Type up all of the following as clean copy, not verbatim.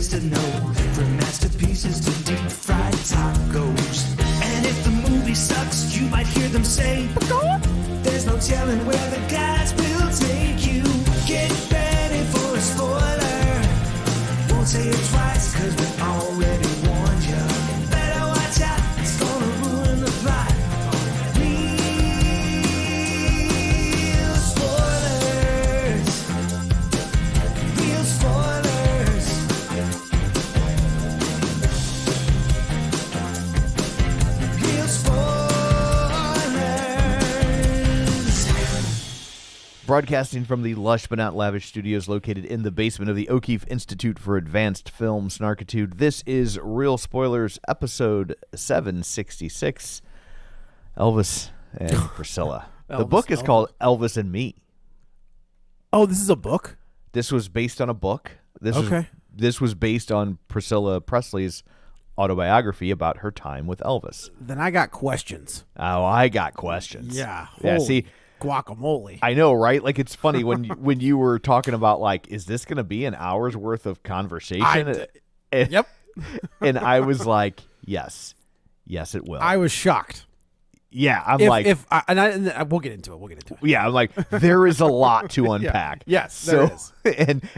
is to know, from masterpieces to deep fried tacos. And if the movie sucks, you might hear them say, there's no telling where the guys will take you. Get ready for a spoiler. Won't say it twice, cause we already warned you. Better watch out, it's gonna ruin the plot. Real spoilers. Real spoilers. Real spoilers. Broadcasting from the lush but not lavish studios located in the basement of the O'Keefe Institute for Advanced Film Snarkitude, this is Real Spoilers, episode 766, Elvis and Priscilla. The book is called Elvis and Me. Oh, this is a book? This was based on a book. This was based on Priscilla Presley's autobiography about her time with Elvis. Then I got questions. Oh, I got questions. Yeah. Yeah, Holy see, guacamole. I know, right? Like, it's funny when when you were talking about, like, is this going to be an hour's worth of conversation? Yep. And I was like, yes, it will. I was shocked. Yeah, I'm we'll get into it. Yeah, I'm like, there is a lot to unpack. Yeah. Yes, there is.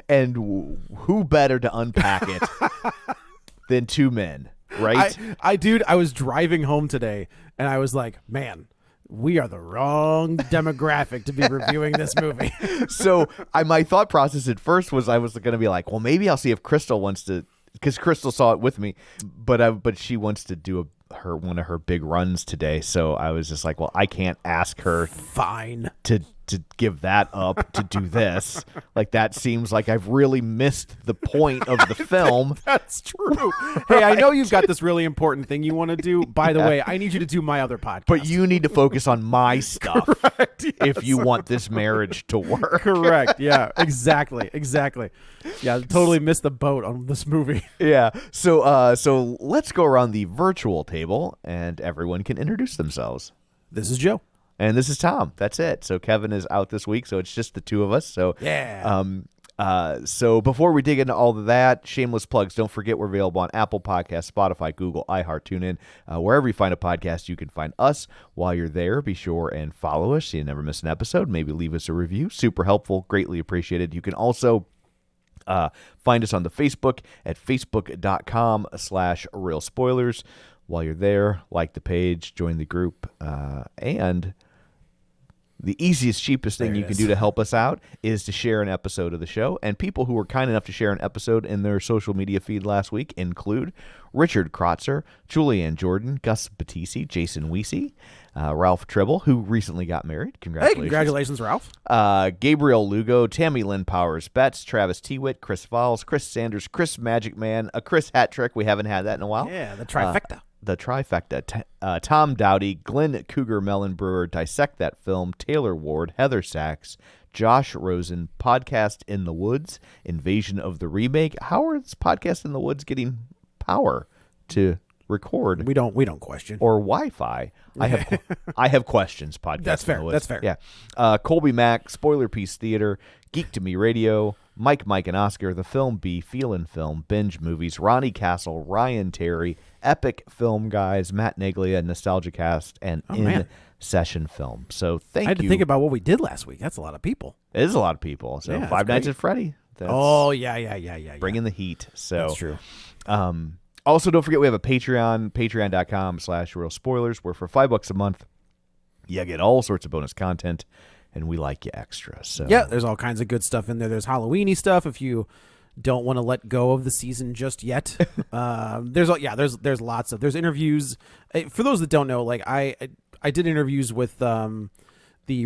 And who better to unpack it than two men, right? I was driving home today, and I was like, man, we are the wrong demographic to be reviewing this movie. So my thought process at first was I was going to be like, well, maybe I'll see if Crystal wants to, because Crystal saw it with me, but she wants to do one of her big runs today. So I was just like, well, I can't ask her fine to give that up to do this. Like, that seems like I've really missed the point of the film. That's true. Hey, I know you've got this really important thing you want to do. By the way, I need you to do my other podcast. But you need to focus on my stuff. Correct, yes. If you want this marriage to work. Correct. Yeah, exactly. Yeah, totally missed the boat on this movie. Yeah. So let's go around the virtual table and everyone can introduce themselves. This is Joe. And this is Tom. That's it. So Kevin is out this week, so it's just the two of us. So yeah. So before we dig into all of that, shameless plugs. Don't forget we're available on Apple Podcasts, Spotify, Google, iHeart, TuneIn. Wherever you find a podcast, you can find us. While you're there, be sure and follow us so you never miss an episode. Maybe leave us a review. Super helpful. Greatly appreciated. You can also find us on the Facebook at facebook.com/real spoilers. While you're there, like the page, join the group, and the easiest, cheapest thing you can do to help us out is to share an episode of the show. And people who were kind enough to share an episode in their social media feed last week include Richard Krotzer, Julianne Jordan, Gus Batisi, Jason Weesey, Ralph Tribble, who recently got married. Congratulations. Hey, congratulations, Ralph. Gabriel Lugo, Tammy Lynn Powers Betts, Travis Tewitt, Chris Valls, Chris Sanders, Chris Magic Man, a Chris Hat Trick. We haven't had that in a while. Yeah, the trifecta. Tom Dowdy, Glenn Cougar Mellon Brewer, Dissect That Film, Taylor Ward, Heather Sachs, Josh Rosen, Podcast in the Woods, Invasion of the Remake. How are this Podcast in the Woods getting power to record? We don't question. Or Wi-Fi. I have questions. Podcast. That's fair. In the Woods. That's fair. Yeah. Colby Mack, Spoiler Piece Theater, Geek to Me Radio, Mike and Oscar, The Film Bee, Feelin' Film, Binge Movies, Ronnie Castle, Ryan Terry, Epic Film Guys, Matt Naglia, Nostalgia Cast, and Session Film. So thank you. I had to think about what we did last week. That's a lot of people. It is a lot of people. So yeah, Five Nights at Freddy. Yeah. Bringing the heat. So that's true. Also, don't forget we have a Patreon, patreon.com/real spoilers, where for $5 a month, you get all sorts of bonus content, and we like you extra. So yeah, there's all kinds of good stuff in there. There's Halloween-y stuff if you don't want to let go of the season just yet. There's lots of interviews. For those that don't know, like I did interviews with the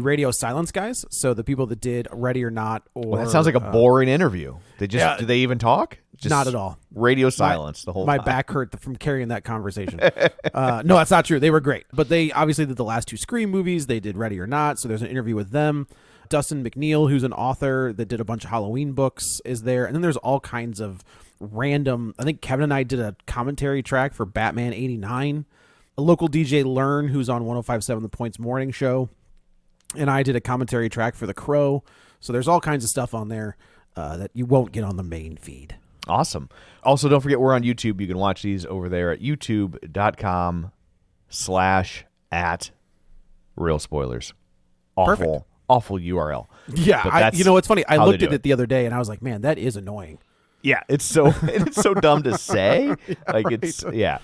Radio Silence guys, so the people that did Ready or Not. Or that sounds like a boring interview. Do they even talk? Just not at all. Radio silence the whole time. My back hurt from carrying that conversation. No, that's not true. They were great. But they obviously did the last two Scream movies. They did Ready or Not, so there's an interview with them. Dustin McNeil, who's an author that did a bunch of Halloween books, is there. And then there's all kinds of random... I think Kevin and I did a commentary track for Batman 89. A local DJ, Learn, who's on 105.7 The Point's morning show. And I did a commentary track for The Crow. So there's all kinds of stuff on there that you won't get on the main feed. Awesome. Also, don't forget we're on YouTube. You can watch these over there at youtube.com/@realspoilers. Perfect. Awful URL. Yeah, But that's you know, it's funny. I how they looked do at it the other day, and I was like, man, that is annoying. Yeah, it's so dumb to say. Yeah.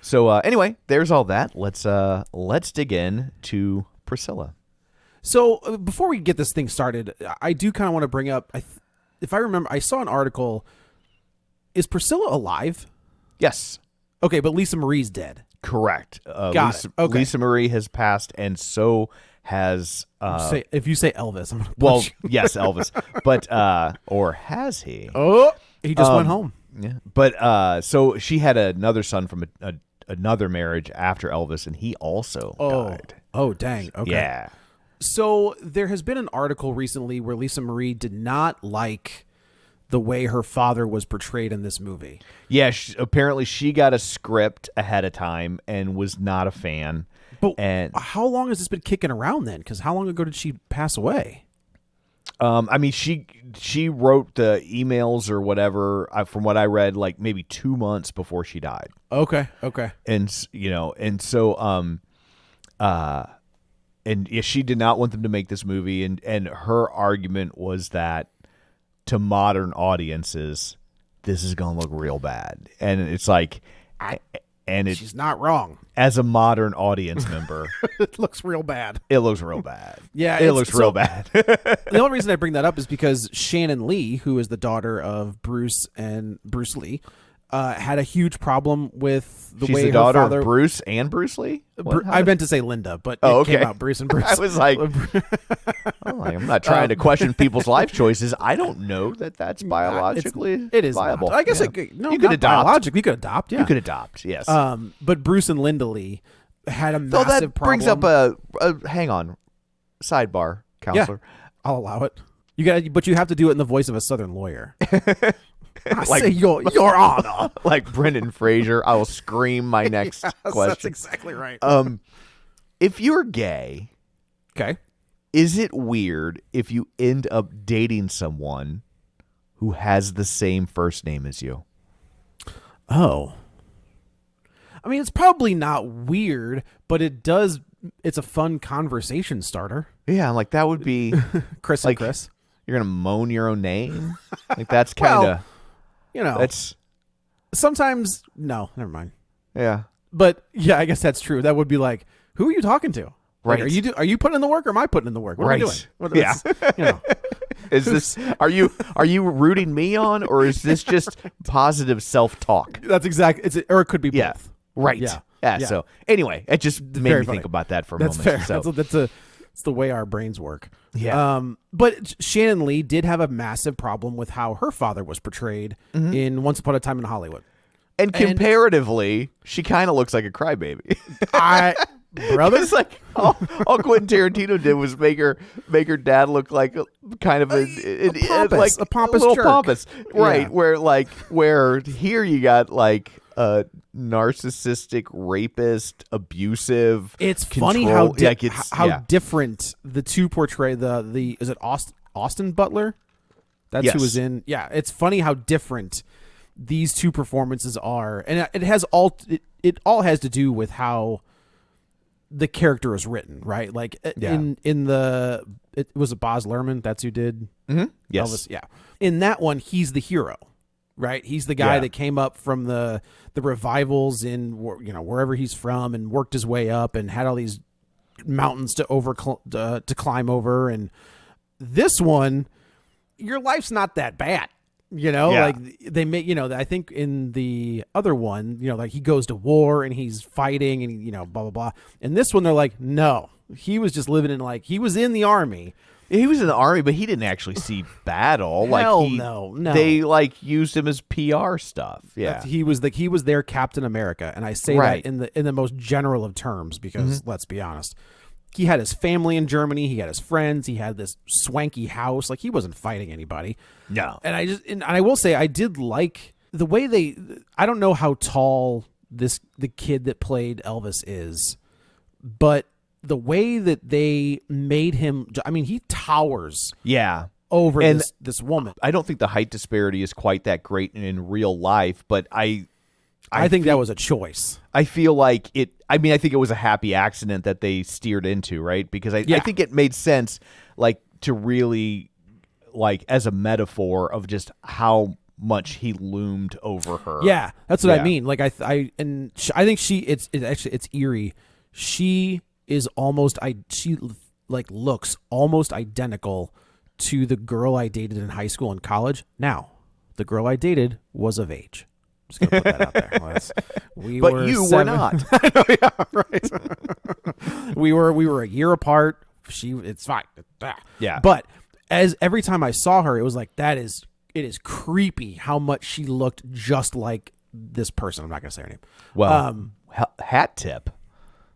So anyway, there's all that. Let's dig in to Priscilla. So before we get this thing started, I do kind of want to bring up, if I remember, I saw an article. Is Priscilla alive? Yes. Okay, but Lisa Marie's dead. Correct. Got it. Okay. Lisa Marie has passed, and so has If you say Elvis, I'm gonna punch well, you. yes, Elvis, but or has he? Oh, he just went home. Yeah, but so she had another son from another marriage after Elvis, and he also died. Oh, dang. Okay. Yeah. So there has been an article recently where Lisa Marie did not like the way her father was portrayed in this movie. Yeah, apparently she got a script ahead of time and was not a fan. But and how long has this been kicking around then? Because how long ago did she pass away? I mean, she wrote the emails or whatever, from what I read, like maybe 2 months before she died. Okay. And so she did not want them to make this movie, and her argument was that to modern audiences, this is gonna look real bad, and it's like, she's not wrong. As a modern audience member, It looks real bad. it looks real bad. Yeah, it looks real bad. The only reason I bring that up is because Shannon Lee, who is the daughter of Bruce Lee, had a huge problem with the She's way the her daughter father. of Bruce and Bruce Lee. I meant to say Linda, but Oh, it okay. came out Bruce and Bruce. I was like, I'm not trying to question people's life choices. I don't know that that's biologically it is viable. Not. I guess Yeah. you could adopt. Biologically, you could adopt. Yeah, You could adopt. Yes. But Bruce and Linda Lee had a Though massive that problem. brings up a hang on, sidebar, counselor. Yeah, I'll allow it. But you have to do it in the voice of a Southern lawyer. I Like- say your honor. Like Brendan Fraser, I will scream my next question. That's exactly right. If you're gay, Okay. is it weird if you end up dating someone who has the same first name as you? Oh. I mean, it's probably not weird, but it's a fun conversation starter. Yeah, like that would be Chris like and Chris. you're gonna moan your own name. Like that's kind of that's sometimes no, never mind. yeah. But yeah, I guess that's true. That would be like, who are you talking to? Like, Right. are you putting in the work or am I putting in the work? What Right. are we doing? What Yeah. is, Is this are you rooting me on, or is this just positive self-talk? that's exactly or it could be Yeah. both. Right. Yeah. Yeah. Yeah. So anyway, it just made very me funny. think about that for a That's moment. fair. So It's the way our brains work. Yeah. But Shannon Lee did have a massive problem with how her father was portrayed in Once Upon a Time in Hollywood. and comparatively, she kind of looks like a crybaby. Brother, It's like all Quentin Tarantino did was make her dad look like kind of a pompous little jerk. pompous, right? Yeah. Where here you got like a narcissistic, rapist, abusive. it's funny how yeah. different the two portray the is it Austin Butler? That's Yes. who was in. Yeah, it's funny how different these two performances are, and it all has to do with how the character is written, right? Like it was a Baz Luhrmann. That's who did Yes. Elvis. Yeah, in that one, he's the hero, right? He's the guy that came up from the revivals in wherever he's from and worked his way up and had all these mountains to climb over. And this one, your life's not that bad. Like they make, I think in the other one, like he goes to war and he's fighting and, blah, blah, blah. And this one, they're like, no, he was just living in he was in the army. He was in the army, but he didn't actually see battle. Hell no. They used him as PR stuff. Yeah. He was their Captain America. And I say Right. that in the most general of terms, because let's be honest, he had his family in Germany. He had his friends. He had this swanky house. Like he wasn't fighting anybody. No. And I will say I did like the way I don't know how tall the kid that played Elvis is, but the way that they made him, I mean, he towers Yeah. over And this woman. I don't think the height disparity is quite that great in real life, but I think that was a choice. I feel like it. I mean, I think it was a happy accident that they steered into, right? Because I think it made sense, like, to really, like, as a metaphor of just how much he loomed over her. Yeah, that's what I mean. Like, I think it's eerie. She is almost she like looks almost identical to the girl I dated in high school and college. Now, the girl I dated was of age. Just gonna put that out there. But you were not. I know, yeah, right. we were a year apart. It's fine. Yeah. But as every time I saw her, it was like it is creepy how much she looked just like this person. I'm not gonna say her name. Well, hat tip.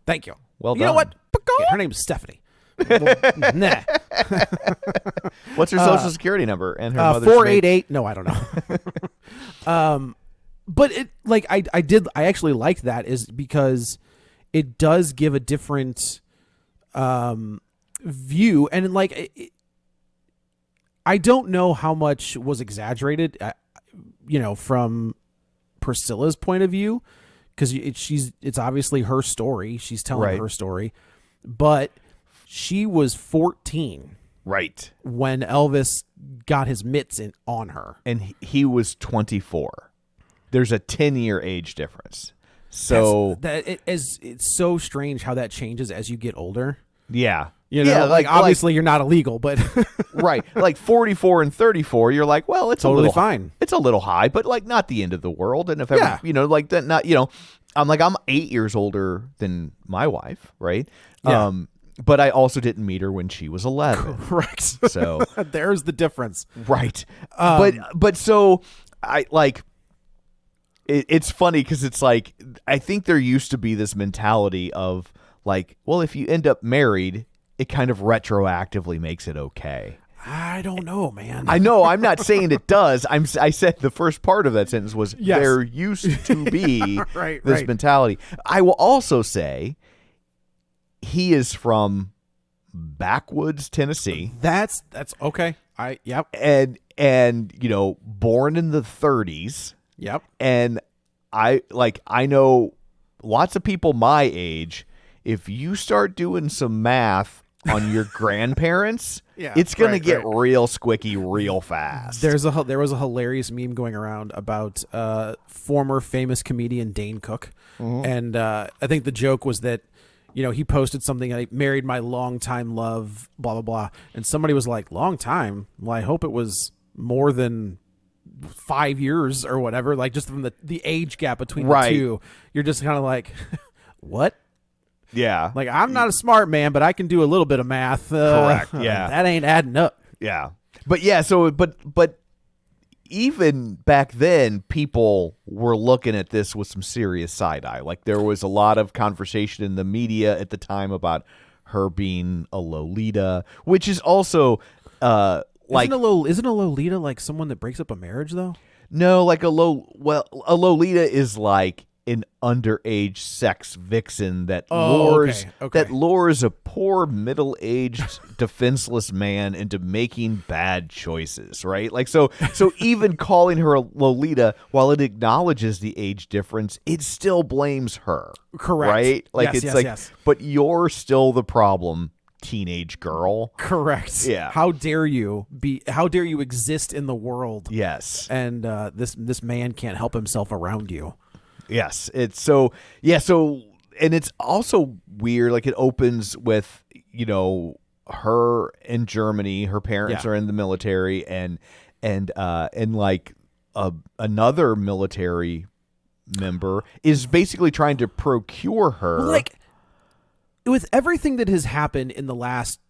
Thank you. Well you done. know what? Yeah, her name's Stephanie. Well, nah. What's her social security number and her mother's 488? No, I don't know. But it like I actually liked that is because it does give a different view, and like I don't know how much was exaggerated, from Priscilla's point of view, because it's obviously her story. She's telling her story, but she was 14, right, when Elvis got his mitts on her, and he was 24. There's a 10-year age difference. So it's so strange how that changes as you get older. Yeah. Like obviously you're not illegal, but right. Like 44 and 34, you're like, well, it's totally a little fine. It's a little high, but like not the end of the world. And if ever, like that, not, I'm 8 years older than my wife. Right. Yeah. But I also didn't meet her when she was 11. Correct. So there's the difference. Right. But so I like, it's funny because it's like, I think there used to be this mentality of like, well, if you end up married, it kind of retroactively makes it okay. I don't know, man. I know. I'm not saying it does. I said the first part of that sentence was there used to be this mentality. I will also say he is from backwoods Tennessee. That's okay. Yep. And born in the 30s. Yep. And I know lots of people my age, if you start doing some math on your grandparents, it's going to get real squicky real fast. There was a hilarious meme going around about former famous comedian Dane Cook. Mm-hmm. And I think the joke was that, he posted something like, married my longtime love, blah, blah, blah. And somebody was like, long time? Well, I hope it was more than 5 years or whatever, like just from the age gap between the two. You're just kind of like, what? Yeah. Like, I'm not a smart man, but I can do a little bit of math. Correct. Yeah. That ain't adding up. Yeah. But yeah, but even back then, people were looking at this with some serious side eye. Like, there was a lot of conversation in the media at the time about her being a Lolita, which is also isn't a Lolita like someone that breaks up a marriage though? No, like a Lolita is like an underage sex vixen that lures a poor middle-aged defenseless man into making bad choices, right? Like so even calling her a Lolita, while it acknowledges the age difference, it still blames her. Correct. Right? Like yes. But you're still the problem, teenage girl. Correct. Yeah. How dare you exist in the world? Yes. And this man can't help himself around you. Yes. It's so and it's also weird. Like, it opens with, her in Germany, her parents are in the military, and like another military member is basically trying to procure her. Like, with everything that has happened in the last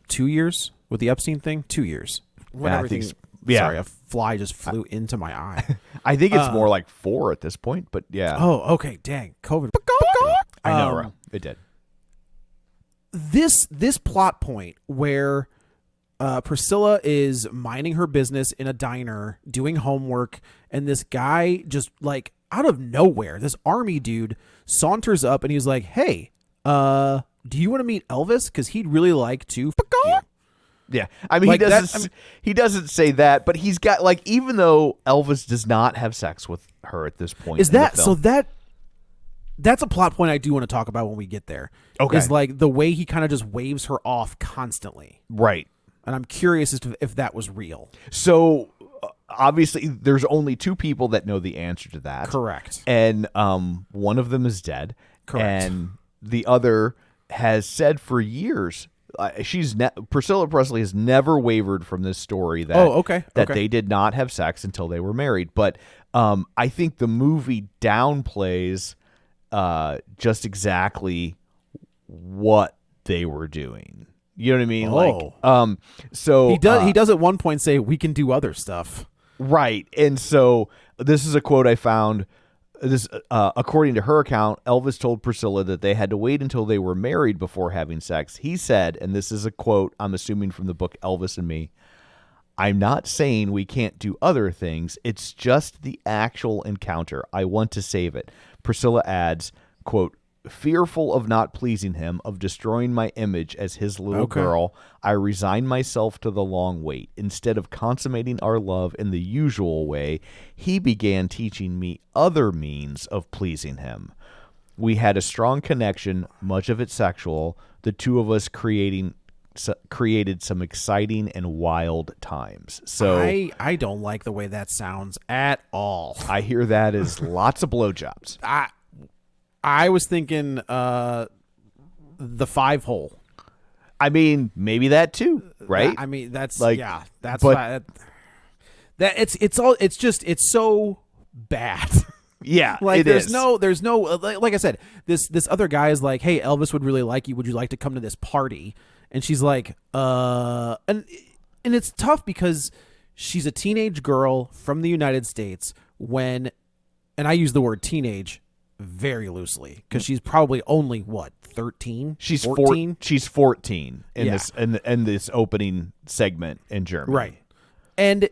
2 years with the Epstein thing, 2 years. Sorry, a fly just flew into my eye. I think it's more like 4 at this point, but yeah. Oh, okay. Dang. COVID. I know, it did. This plot point where Priscilla is minding her business in a diner, doing homework, and this guy just, like, out of nowhere, this army dude saunters up and he's like, hey, do you want to meet Elvis? Because he'd really like to f*** you. Yeah, I mean, Like he doesn't say that, but he's got like, even though Elvis does not have sex with her at this point, Is in the that film, so? That's a plot point I do want to talk about when we get there. Okay. Is like the way he kind of just waves her off constantly, right? and I'm curious as to if that was real. So obviously, there's only two people that know the answer to that. Correct. And one of them is dead. Correct. And the other has said for years, Priscilla Presley has never wavered from this story that they did not have sex until they were married. But I think the movie downplays just exactly what they were doing. You know what I mean? Like, so he does at one point say, "We can do other stuff." Right. And so this is a quote I found. This, according to her account, Elvis told Priscilla that they had to wait until they were married before having sex. He said, and this is a quote I'm assuming from the book Elvis and Me, "I'm not saying we can't do other things. It's just the actual encounter. I want to save it." Priscilla adds, quote, "Fearful of not pleasing him, of destroying my image as his little girl, I resigned myself to the long wait. Instead of consummating our love in the usual way, he began teaching me other means of pleasing him. We had a strong connection, much of it sexual. The two of us created some exciting and wild times." So I don't like the way that sounds at all. I hear that as lots of blowjobs. I was thinking the 5-hole. I mean, maybe that too, right? I mean, that's like, yeah, that's but, why it's so bad. Yeah, like there's is. no like I said, this other guy is like, "Hey, Elvis would really like you. Would you like to come to this party?" And she's like, and it's tough because she's a teenage girl from the United States and I use the word teenage very loosely because she's probably only 13. She's 14. She's 14 in this opening segment in Germany, right? And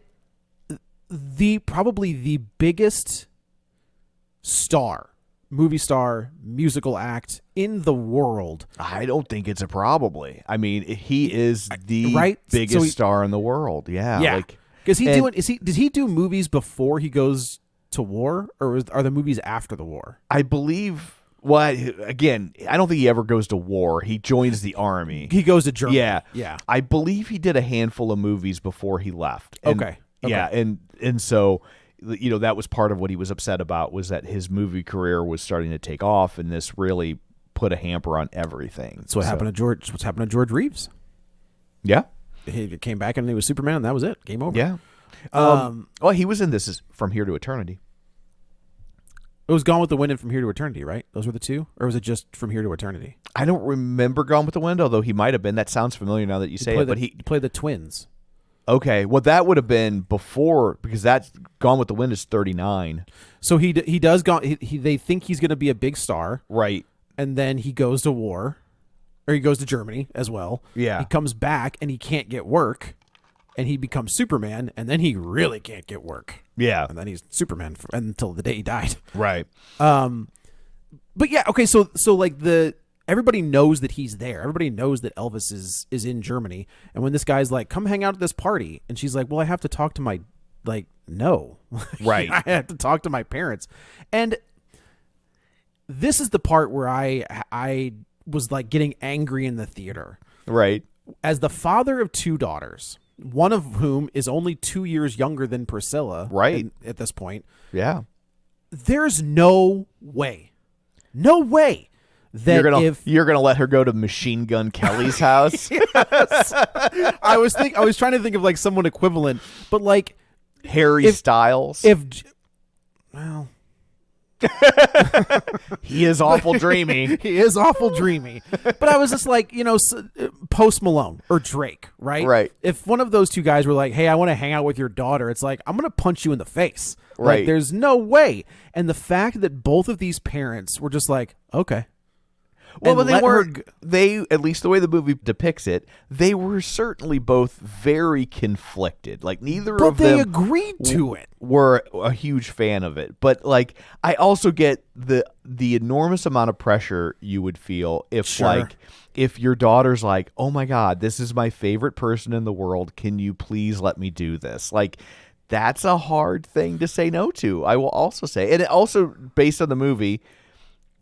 probably the biggest movie star, musical act in the world. I don't think it's a probably. I mean, he is the biggest star in the world. Yeah, yeah. Like, does he do movies before he goes to war, or are the movies after the war? I believe. Well, again, I don't think he ever goes to war. He joins the army. He goes to Germany. Yeah. I believe he did a handful of movies before he left. Okay. Yeah, and so, you know, that was part of what he was upset about, was that his movie career was starting to take off, and this really put a hamper on everything. That's what happened to George. What's happened to George Reeves? Yeah, he came back and he was Superman, and that was it. Game over. Yeah. Well, he was in This Is From Here to Eternity. It was Gone with the Wind and From Here to Eternity, right? Those were the two? Or was it just From Here to Eternity? I don't remember Gone with the Wind, although he might have been. That sounds familiar now that you say it. But he played the twins. Okay, well, that would have been before, because that's Gone with the Wind is 39. So he does they think he's going to be a big star. Right. And then he goes to war, or he goes to Germany as well. Yeah. He comes back and he can't get work, and he becomes Superman, and then he really can't get work. Yeah. And then he's Superman until the day he died. Right. But yeah, okay, so like everybody knows that he's there. Everybody knows that Elvis is in Germany. And when this guy's like, "Come hang out at this party," and she's like, "Well, I have to talk to my," like, no. Right. I have to talk to my parents. And this is the part where I was like getting angry in the theater. Right. As the father of two daughters, one of whom is only 2 years younger than Priscilla. Right. At this point. Yeah. There's no way that you're gonna let her go to Machine Gun Kelly's house. Yes. I was trying to think of like someone equivalent, but like Harry Styles. Well, he is awful dreamy. He is awful dreamy. But I was just like, Post Malone or Drake, right? Right. If one of those two guys were like, "Hey, I want to hang out with your daughter," it's like, I'm going to punch you in the face. Right. Like, there's no way. And the fact that both of these parents were just like, okay. Well, but they weren't. They, at least the way the movie depicts it, they were certainly both very conflicted. Like, neither of them. But they agreed to it. Were a huge fan of it. But like, I also get the enormous amount of pressure you would feel if if your daughter's like, oh my God, this is my favorite person in the world, can you please let me do this? Like, that's a hard thing to say no to, I will also say. And it also, based on the movie,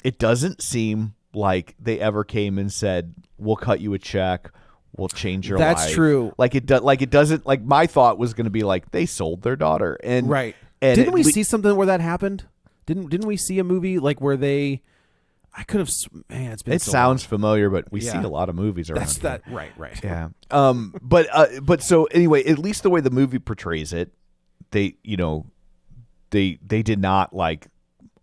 it doesn't seem like they ever came and said, we'll cut you a check, we'll change your life. That's true. Like it doesn't, like my thought was going to be like, they sold their daughter. And right. And didn't we see something where that happened? Didn't we see a movie like where they, I could have, man, it's been it so sounds long. familiar, but we see a lot of movies around. That's here. that. Right. Yeah. But so anyway, at least the way the movie portrays it, they did not like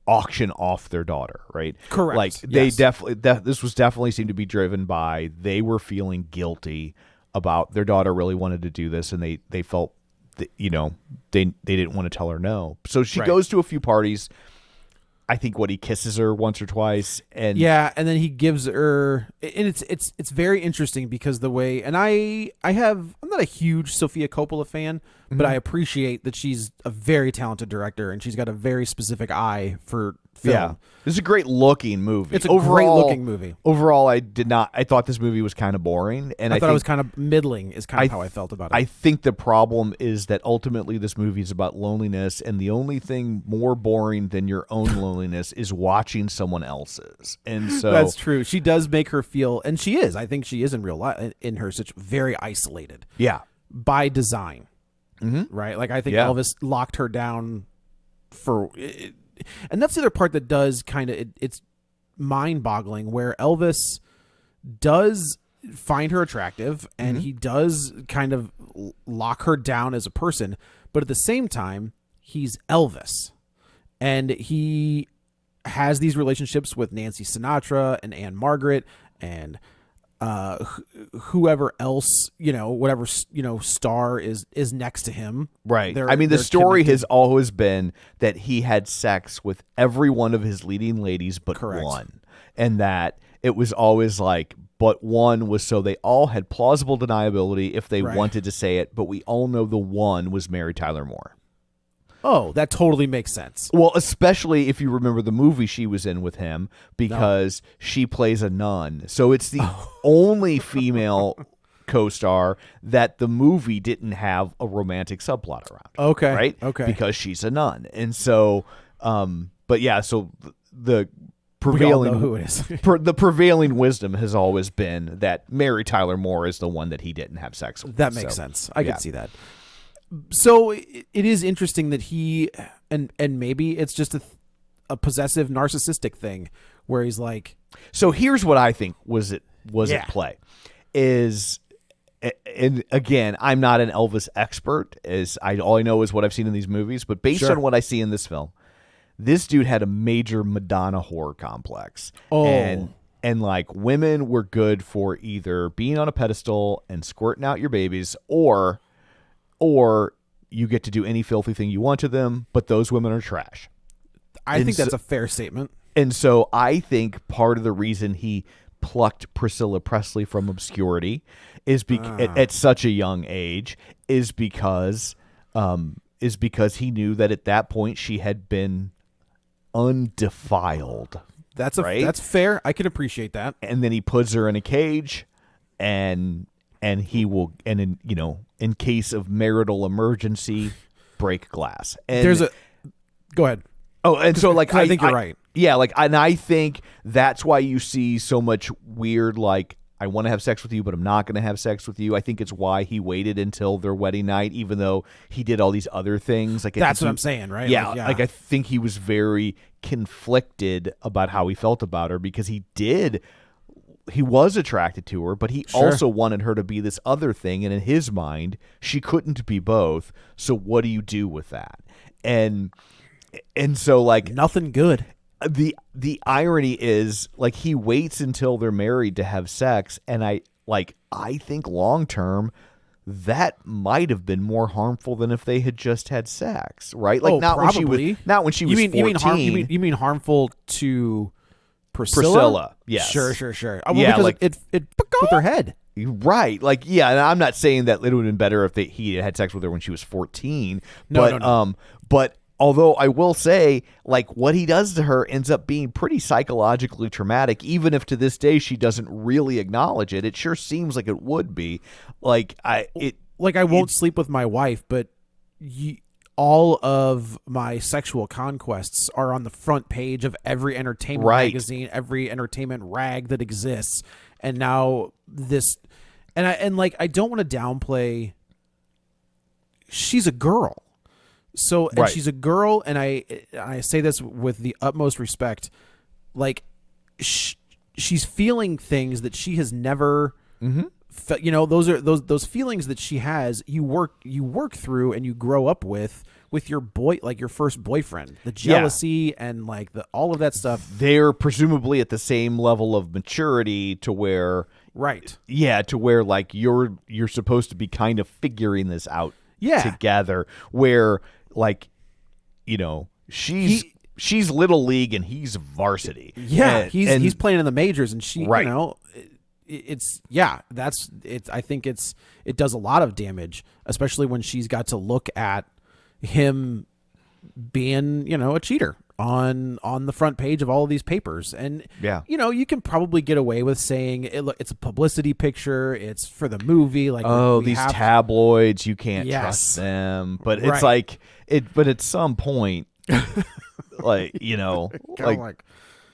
auction off their daughter, right? Correct. Like they this was definitely seemed to be driven by they were feeling guilty about their daughter really wanted to do this, and they felt that, they didn't want to tell her no. So she goes to a few parties. I think he kisses her once or twice, and and then he gives her, and it's very interesting because the way, and I'm not a huge Sofia Coppola fan, but I appreciate that she's a very talented director and she's got a very specific eye for film. Yeah, this is a great looking movie. It's a great looking movie. Overall, I thought this movie was kind of boring, and I thought it was kind of middling. Is kind of how I felt about it. I think the problem is that ultimately this movie is about loneliness, and the only thing more boring than your own loneliness is watching someone else's. And so that's true. She does make her feel, and she is. I think she is in real life in her very isolated. Yeah, by design. Mm-hmm. Right. Like I think Elvis locked her down for. And that's the other part that does kind of it's mind-boggling, where Elvis does find her attractive and he does kind of lock her down as a person, but at the same time he's Elvis, and he has these relationships with Nancy Sinatra and Anne Margaret and whoever else, whatever, star is next to him. Right. The story has always been that he had sex with every one of his leading ladies but one. And that it was always like, but one was so they all had plausible deniability if they wanted to say it, but we all know the one was Mary Tyler Moore. Oh, that totally makes sense. Well, especially if you remember the movie she was in with him, because she plays a nun. So it's the only female co-star that the movie didn't have a romantic subplot around. Okay. Right? Okay. Because she's a nun. And so, but yeah, so the we all know who it is. the prevailing wisdom has always been that Mary Tyler Moore is the one that he didn't have sex with. That makes sense. I can see that. So it is interesting that he, and maybe it's just a possessive narcissistic thing where he's like. So here's what I think was at play is, and again, I'm not an Elvis expert, all I know is what I've seen in these movies, but based on what I see in this film, this dude had a major Madonna whore complex. Oh. And like women were good for either being on a pedestal and squirting out your babies, or you get to do any filthy thing you want to them, but those women are trash. I think that's a fair statement. And so I think part of the reason he plucked Priscilla Presley from obscurity is at such a young age is because he knew that at that point she had been undefiled. That's fair. I can appreciate that. And then he puts her in a cage, and he will, and in case of marital emergency, break glass. And go ahead. Oh, and so like I think you're right. Yeah, and I think that's why you see so much weird, like, I want to have sex with you, but I'm not going to have sex with you. I think it's why he waited until their wedding night, even though he did all these other things. Like that's what I'm saying, right? Yeah, like I think he was very conflicted about how he felt about her, because he was attracted to her, but he also wanted her to be this other thing, and in his mind, she couldn't be both. So what do you do with that? And so like nothing good. The irony is, like, he waits until they're married to have sex, and I think long term that might have been more harmful than if they had just had sex, right? Like probably. When she was 14. You mean harmful to Priscilla? Yes. Sure. Well, yeah, because like it with her head. Right. Like, yeah, and I'm not saying that it would have been better if he had sex with her when she was 14. No. But Although I will say, like, what he does to her ends up being pretty psychologically traumatic, even if to this day she doesn't really acknowledge it. It sure seems like it would be. Like, I won't sleep with my wife, but all of my sexual conquests are on the front page of every entertainment magazine, every entertainment rag that exists. And now this, and I don't want to downplay. She's a girl. So, and she's a girl, and I say this with the utmost respect, like, she's feeling things that she has never, you know, those feelings that she has, you work through and you grow up with your boy, like your first boyfriend, the jealousy and like all of that stuff. They're presumably at the same level of maturity to where, to where like you're supposed to be kind of figuring this out together, where, like, you know, she's little league and he's varsity. Yeah, he's playing in the majors, and she, you know, I think it does a lot of damage, especially when she's got to look at him being, you know, a cheater on the front page of all of these papers. And you know, you can probably get away with saying it's a publicity picture, it's for the movie, like, these tabloids, you can't trust them, but it's like but at some point like, you know, like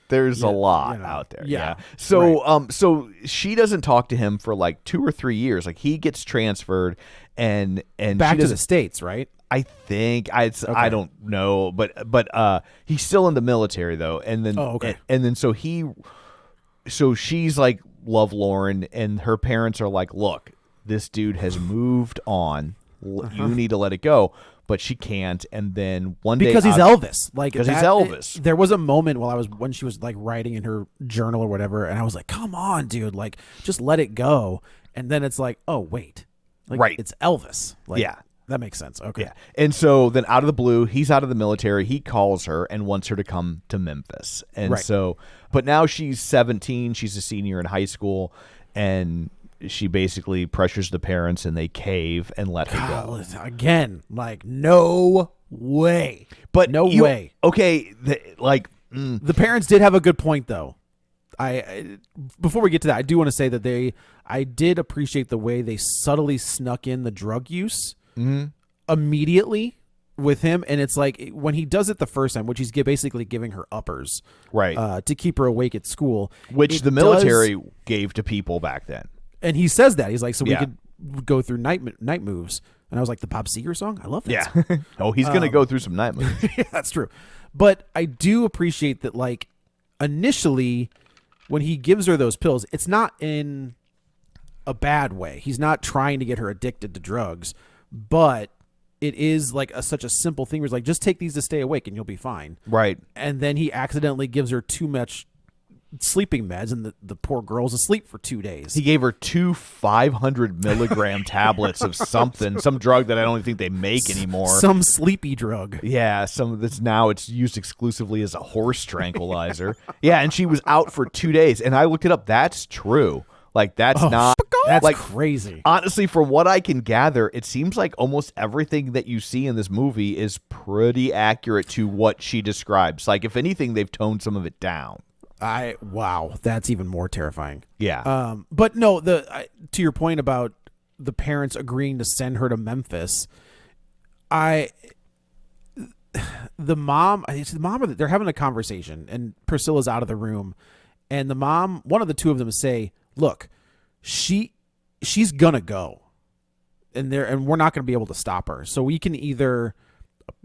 there's a lot out there. So she doesn't talk to him for like 2 or 3 years. Like, he gets transferred and back to the States, right? I think I don't know, but he's still in the military though, and then so she's like lovelorn, and her parents are like, look, this dude has moved on, you need to let it go, but she can't. And then one day, because he's Elvis, like, because he's Elvis. There was a moment when she was like writing in her journal or whatever, and I was like, come on, dude, like, just let it go. And then it's like, oh wait, like, it's Elvis, like, that makes sense. Okay. Yeah. And so then out of the blue, he's out of the military. He calls her and wants her to come to Memphis. And so, but now she's 17. She's a senior in high school. And she basically pressures the parents, and they cave and let her go. Again, like, no way. But no way. Okay. The parents did have a good point, though. Before we get to that, I do want to say that I did appreciate the way they subtly snuck in the drug use immediately with him. And it's like, when he does it the first time, which he's basically giving her uppers, to keep her awake at school, which the military gave to people back then. And he says that he's like, so we could go through night moves. And I was like, the Bob Seger song, I love that song. Oh, he's gonna go through some night moves. Yeah, that's true. But I do appreciate that, like, initially when he gives her those pills, it's not in a bad way. He's not trying to get her addicted to drugs. But it is like such a simple thing where it's like, just take these to stay awake and you'll be fine. Right. And then he accidentally gives her too much sleeping meds, and the poor girl's asleep for 2 days. He gave her 2 500 milligram tablets of something, some drug that I don't even think they make anymore. Some sleepy drug. Yeah, some of this now it's used exclusively as a horse tranquilizer. Yeah, and she was out for 2 days, and I looked it up. That's true. Like, that's not... That's like, crazy. Honestly, from what I can gather, it seems like almost everything that you see in this movie is pretty accurate to what she describes. Like, if anything, they've toned some of it down. Wow, that's even more terrifying. Yeah. But no, to your point about the parents agreeing to send her to Memphis, the mom, they're having a conversation, and Priscilla's out of the room, and the mom, one of the two of them say, look, she's gonna go, and we're not gonna be able to stop her. So we can either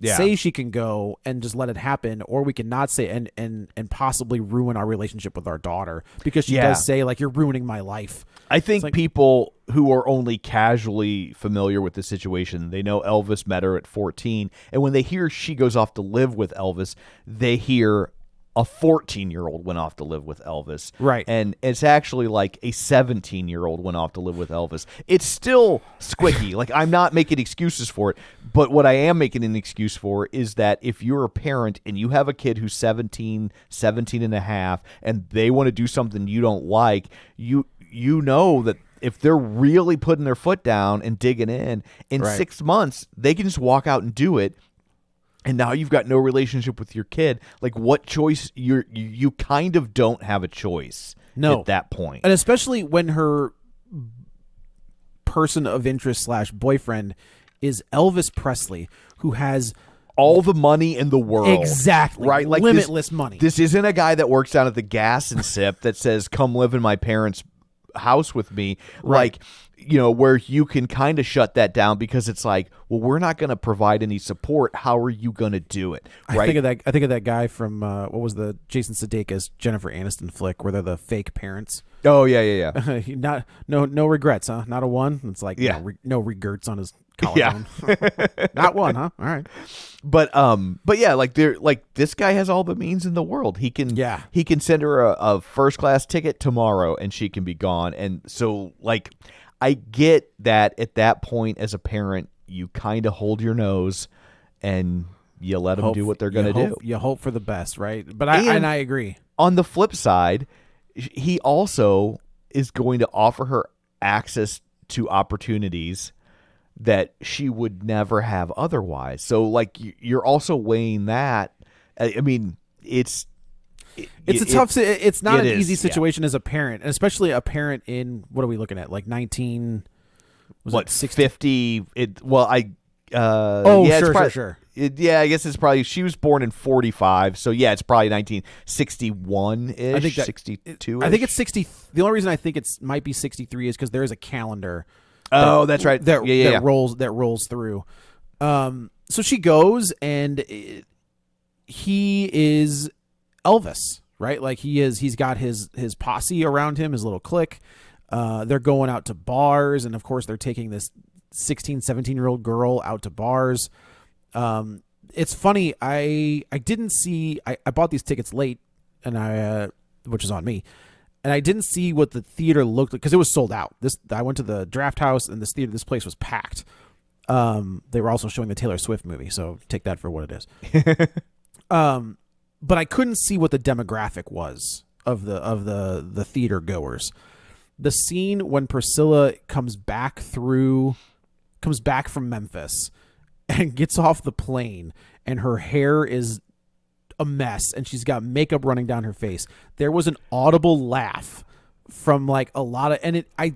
say she can go and just let it happen, or we can not say and possibly ruin our relationship with our daughter, because she does say, like, you're ruining my life. I think people who are only casually familiar with the situation, they know Elvis met her at 14, and when they hear she goes off to live with Elvis, they hear a 14-year-old went off to live with Elvis. Right. And it's actually like a 17-year-old went off to live with Elvis. It's still squicky. Like, I'm not making excuses for it, but what I am making an excuse for is that if you're a parent and you have a kid who's 17 and a half, and they want to do something you don't like, you know that if they're really putting their foot down and digging in 6 months, they can just walk out and do it. and now you've got no relationship with your kid. Like, what choice? You kind of don't have a choice at that point. And especially when her person of interest / boyfriend is Elvis Presley, who has all the money in the world. Exactly. Right? Like limitless money. This isn't a guy that works down at the gas and sip that says, come live in my parents' house with me. Right. Like, where you can kind of shut that down because it's like, well, we're not going to provide any support. How are you going to do it? Right? I think of that guy from what was the Jason Sudeikis, Jennifer Aniston flick where they're the fake parents. Oh yeah. No regrets, huh? Not a one. It's like no regrets on his collarbone. Not one, huh? All right. But yeah, like this guy has all the means in the world. He can send her a first class ticket tomorrow and she can be gone. And so like I get that at that point as a parent, you kind of hold your nose and you let them do what they're going to do. You hope for the best, right? But I agree. On the flip side, he also is going to offer her access to opportunities that she would never have otherwise. So like you're also weighing that. I mean, it's not an easy situation as a parent, and especially a parent in, what are we looking at? Like 19, was it 60? 50? Sure. I guess it's probably, she was born in 45, so yeah, it's probably 1961-ish, I think 62-ish. I think it's 60. The only reason I think it might be 63 is because there is a calendar. That's right. That rolls through. So she goes, and he is Elvis, right? Like he's got his posse around him, his little clique. They're going out to bars, and of course they're taking this 16, 17-year-old girl out to bars. It's funny. I didn't see. I bought these tickets late, and which is on me. And I didn't see what the theater looked like because it was sold out. I went to the Draft House, and this place was packed. They were also showing the Taylor Swift movie, so take that for what it is. But I couldn't see what the demographic was of the theater goers. The scene when Priscilla comes back from Memphis and gets off the plane, and her hair is a mess and she's got makeup running down her face. There was an audible laugh from like a lot of, and I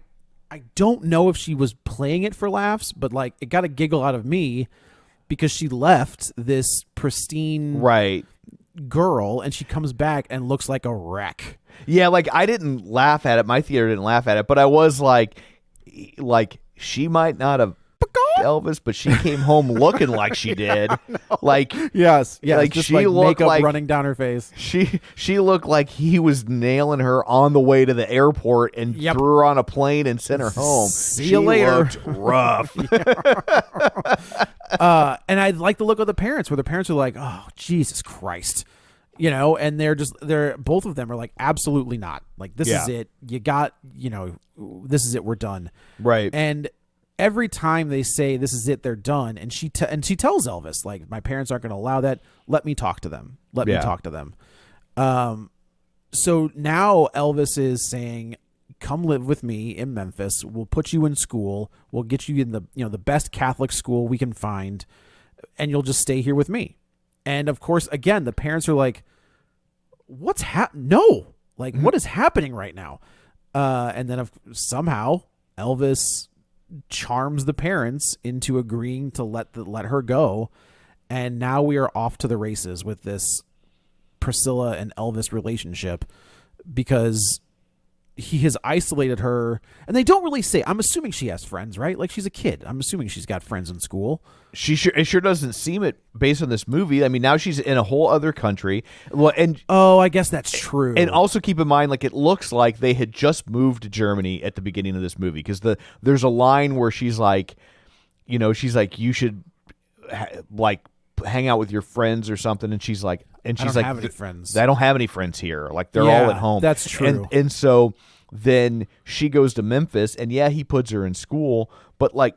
don't know if she was playing it for laughs, but like it got a giggle out of me because she left this pristine girl and she comes back and looks like a wreck. Yeah, like I didn't laugh at it. My theater didn't laugh at it, but I was like she might not have Elvis, but she came home looking like she did. Like yes, like just she like looked makeup like running down her face. She looked like he was nailing her on the way to the airport and threw her on a plane and sent her home. See you later. Looked rough. And I like the look of the parents, where the parents are like, "Oh, Jesus Christ." And they're both of them are like, absolutely not. Like, this is it. This is it. We're done. Right. And every time they say this is it, they're done. And she tells Elvis, like, my parents aren't going to allow that. Let me talk to them. Let me talk to them. So now Elvis is saying, come live with me in Memphis. We'll put you in school. We'll get you in the best Catholic school we can find, and you'll just stay here with me. And of course, again, the parents are like, what's no, like, what is happening right now? And then somehow Elvis charms the parents into agreeing to let her go. And now we are off to the races with this Priscilla and Elvis relationship, because he has isolated her, and they don't really say. I'm assuming she has friends, right? Like, she's a kid. I'm assuming she's got friends in school. It sure doesn't seem it based on this movie. I mean, now she's in a whole other country. Well, and I guess that's true. And also keep in mind, like, it looks like they had just moved to Germany at the beginning of this movie, because there's a line where she's like, you should hang out with your friends or something, and she's like, I don't have any friends. I don't have any friends here. Like, they're all at home. That's true. And so then she goes to Memphis, and he puts her in school, but like,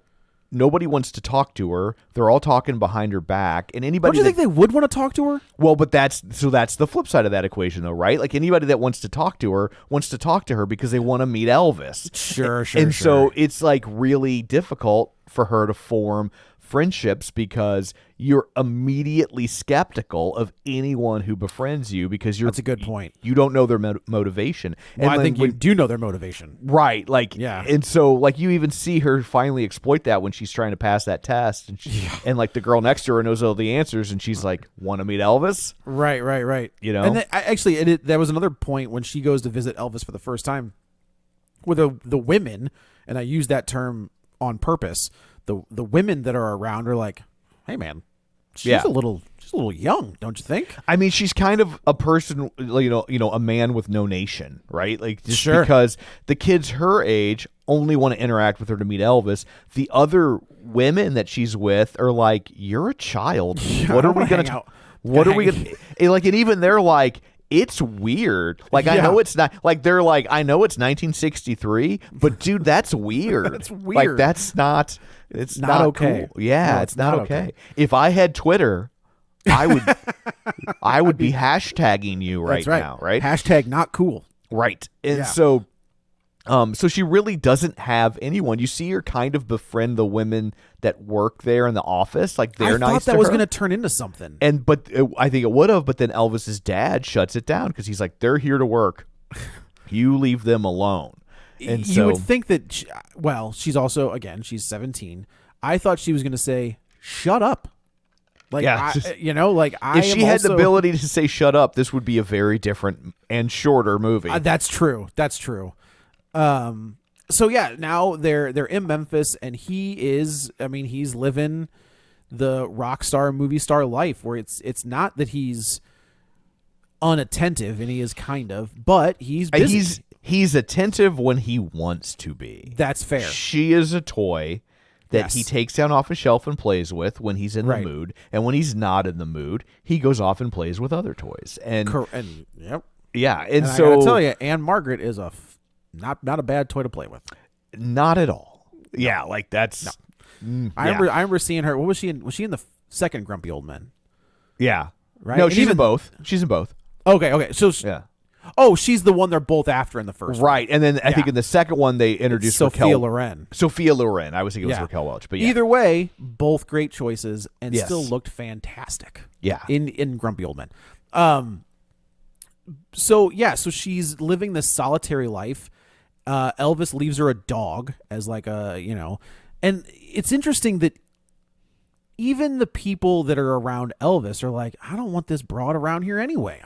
nobody wants to talk to her. They're all talking behind her back, and anybody. Don't you think they would want to talk to her? Well, but that's the flip side of that equation, though, right? Like, anybody that wants to talk to her because they want to meet Elvis. Sure. And so it's like really difficult for her to form friendships because you're immediately skeptical of anyone who befriends you because That's a good point. You don't know their motivation. Well, and I think you do know their motivation. Right. Like, yeah. And so, like, you even see her finally exploit that when she's trying to pass that test. And, and like, the girl next to her knows all the answers. And she's like, want to meet Elvis? Right. You know? And then, there was another point when she goes to visit Elvis for the first time where the women, and I use that term on purpose, the women that are around are like, hey, man, she's a little young, don't you think? I mean, she's kind of a person, a man with no nation, right? Like, just Sure. because the kids her age only want to interact with her to meet Elvis. The other women that she's with are like, you're a child. What are we going to What are we going to like? And even they're like, it's weird. Like, I know it's not like they're like, I know it's 1963, but dude, that's weird. That's weird. Like, that's not. It's not okay. Cool. Yeah, no, it's not okay. If I had Twitter, I would be hashtagging you right now, right? Hashtag not cool. Right. And so she really doesn't have anyone. You see her kind of befriend the women that work there in the office. Like, they're nice to her. I thought that was going to turn into something. But I think it would have, but then Elvis's dad shuts it down because he's like, they're here to work. You leave them alone. And you would think that, she's also, again, she's 17. I thought she was going to say, shut up. Like, if she had the ability to say shut up, this would be a very different and shorter movie. That's true. So yeah, now they're in Memphis, and he's living the rock star, movie star life where it's not that he's unattentive, and he is kind of, but he's busy. He's attentive when he wants to be. That's fair. She is a toy that he takes down off a shelf and plays with when he's in the mood, and when he's not in the mood, he goes off and plays with other toys. And yep. Yeah, and so I gotta tell you, Anne Margaret is not a bad toy to play with. Not at all. No. Yeah, like that's. No. I remember seeing her. What was she in? Was she in the second Grumpy Old Men? Yeah. Right. No, she's in both. She's in both. Okay. So yeah. Oh, she's the one they're both after in the first right. one. And then I think in the second one they introduced Sophia Loren. Sophia Loren. I was thinking it was Raquel Welch, but either way, both great choices and still looked fantastic. Yeah. In Grumpy Old Men. So she's living this solitary life. Elvis leaves her a dog as like and it's interesting that even the people that are around Elvis are like, I don't want this broad around here anyway.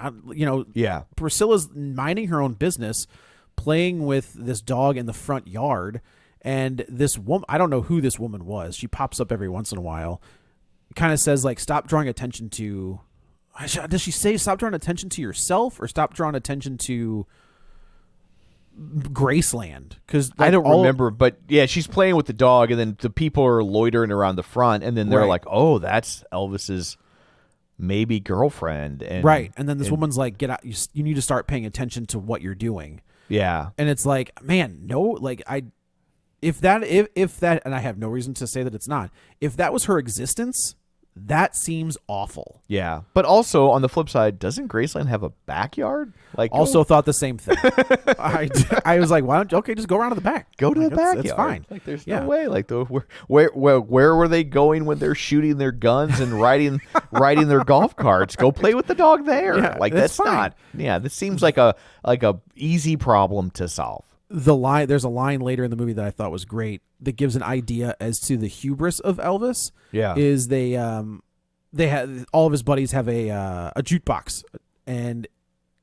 Priscilla's minding her own business, playing with this dog in the front yard, and this woman, I don't know who this woman was. She pops up every once in a while, kind of says like, stop drawing attention to. Does she say stop drawing attention to yourself or stop drawing attention to Graceland? Because I don't remember, but she's playing with the dog, and then the people are loitering around the front, and then they're like, "Oh, that's Elvis's maybe girlfriend." And and then this woman's like, "Get out! You need to start paying attention to what you're doing." Yeah, and it's like, man, no, like if that, and I have no reason to say that it's not. If that was her existence, that seems awful. Yeah, but also on the flip side, doesn't Graceland have a backyard? Like, also thought the same thing. I was like, why don't just go around to the back? Go to the backyard. It's fine. Like, there's no way. Like, where were they going when they're shooting their guns and riding their golf carts? Go play with the dog there. Yeah, like that's fine. not. Yeah, this seems like a easy problem to solve. There's a line later in the movie that I thought was great that gives an idea as to the hubris of Elvis. Yeah, is they have all of his buddies have a jukebox, and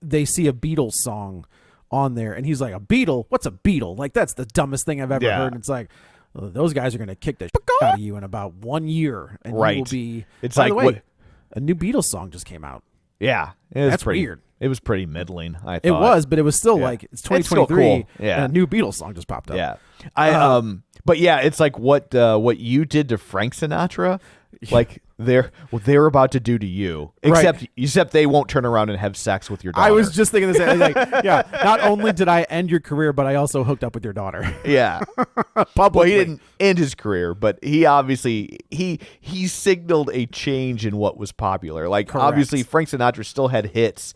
they see a Beatles song on there, and he's like, a Beatle? What's a Beatle? Like, that's the dumbest thing I've ever heard. And it's like, well, those guys are going to kick the shit out of you in about 1 year, and you will be. It's by like the way, what a new Beatles song just came out. Yeah, that's weird. It was pretty middling. I thought it was, but it was still like it's 2023. It's cool. And a new Beatles song just popped up. Yeah, but yeah, it's like what you did to Frank Sinatra, like they're about to do to you. Except they won't turn around and have sex with your daughter. I was just thinking the same. Like, not only did I end your career, but I also hooked up with your daughter. Yeah, well, he didn't end his career, but he obviously he signaled a change in what was popular. Like, obviously, Frank Sinatra still had hits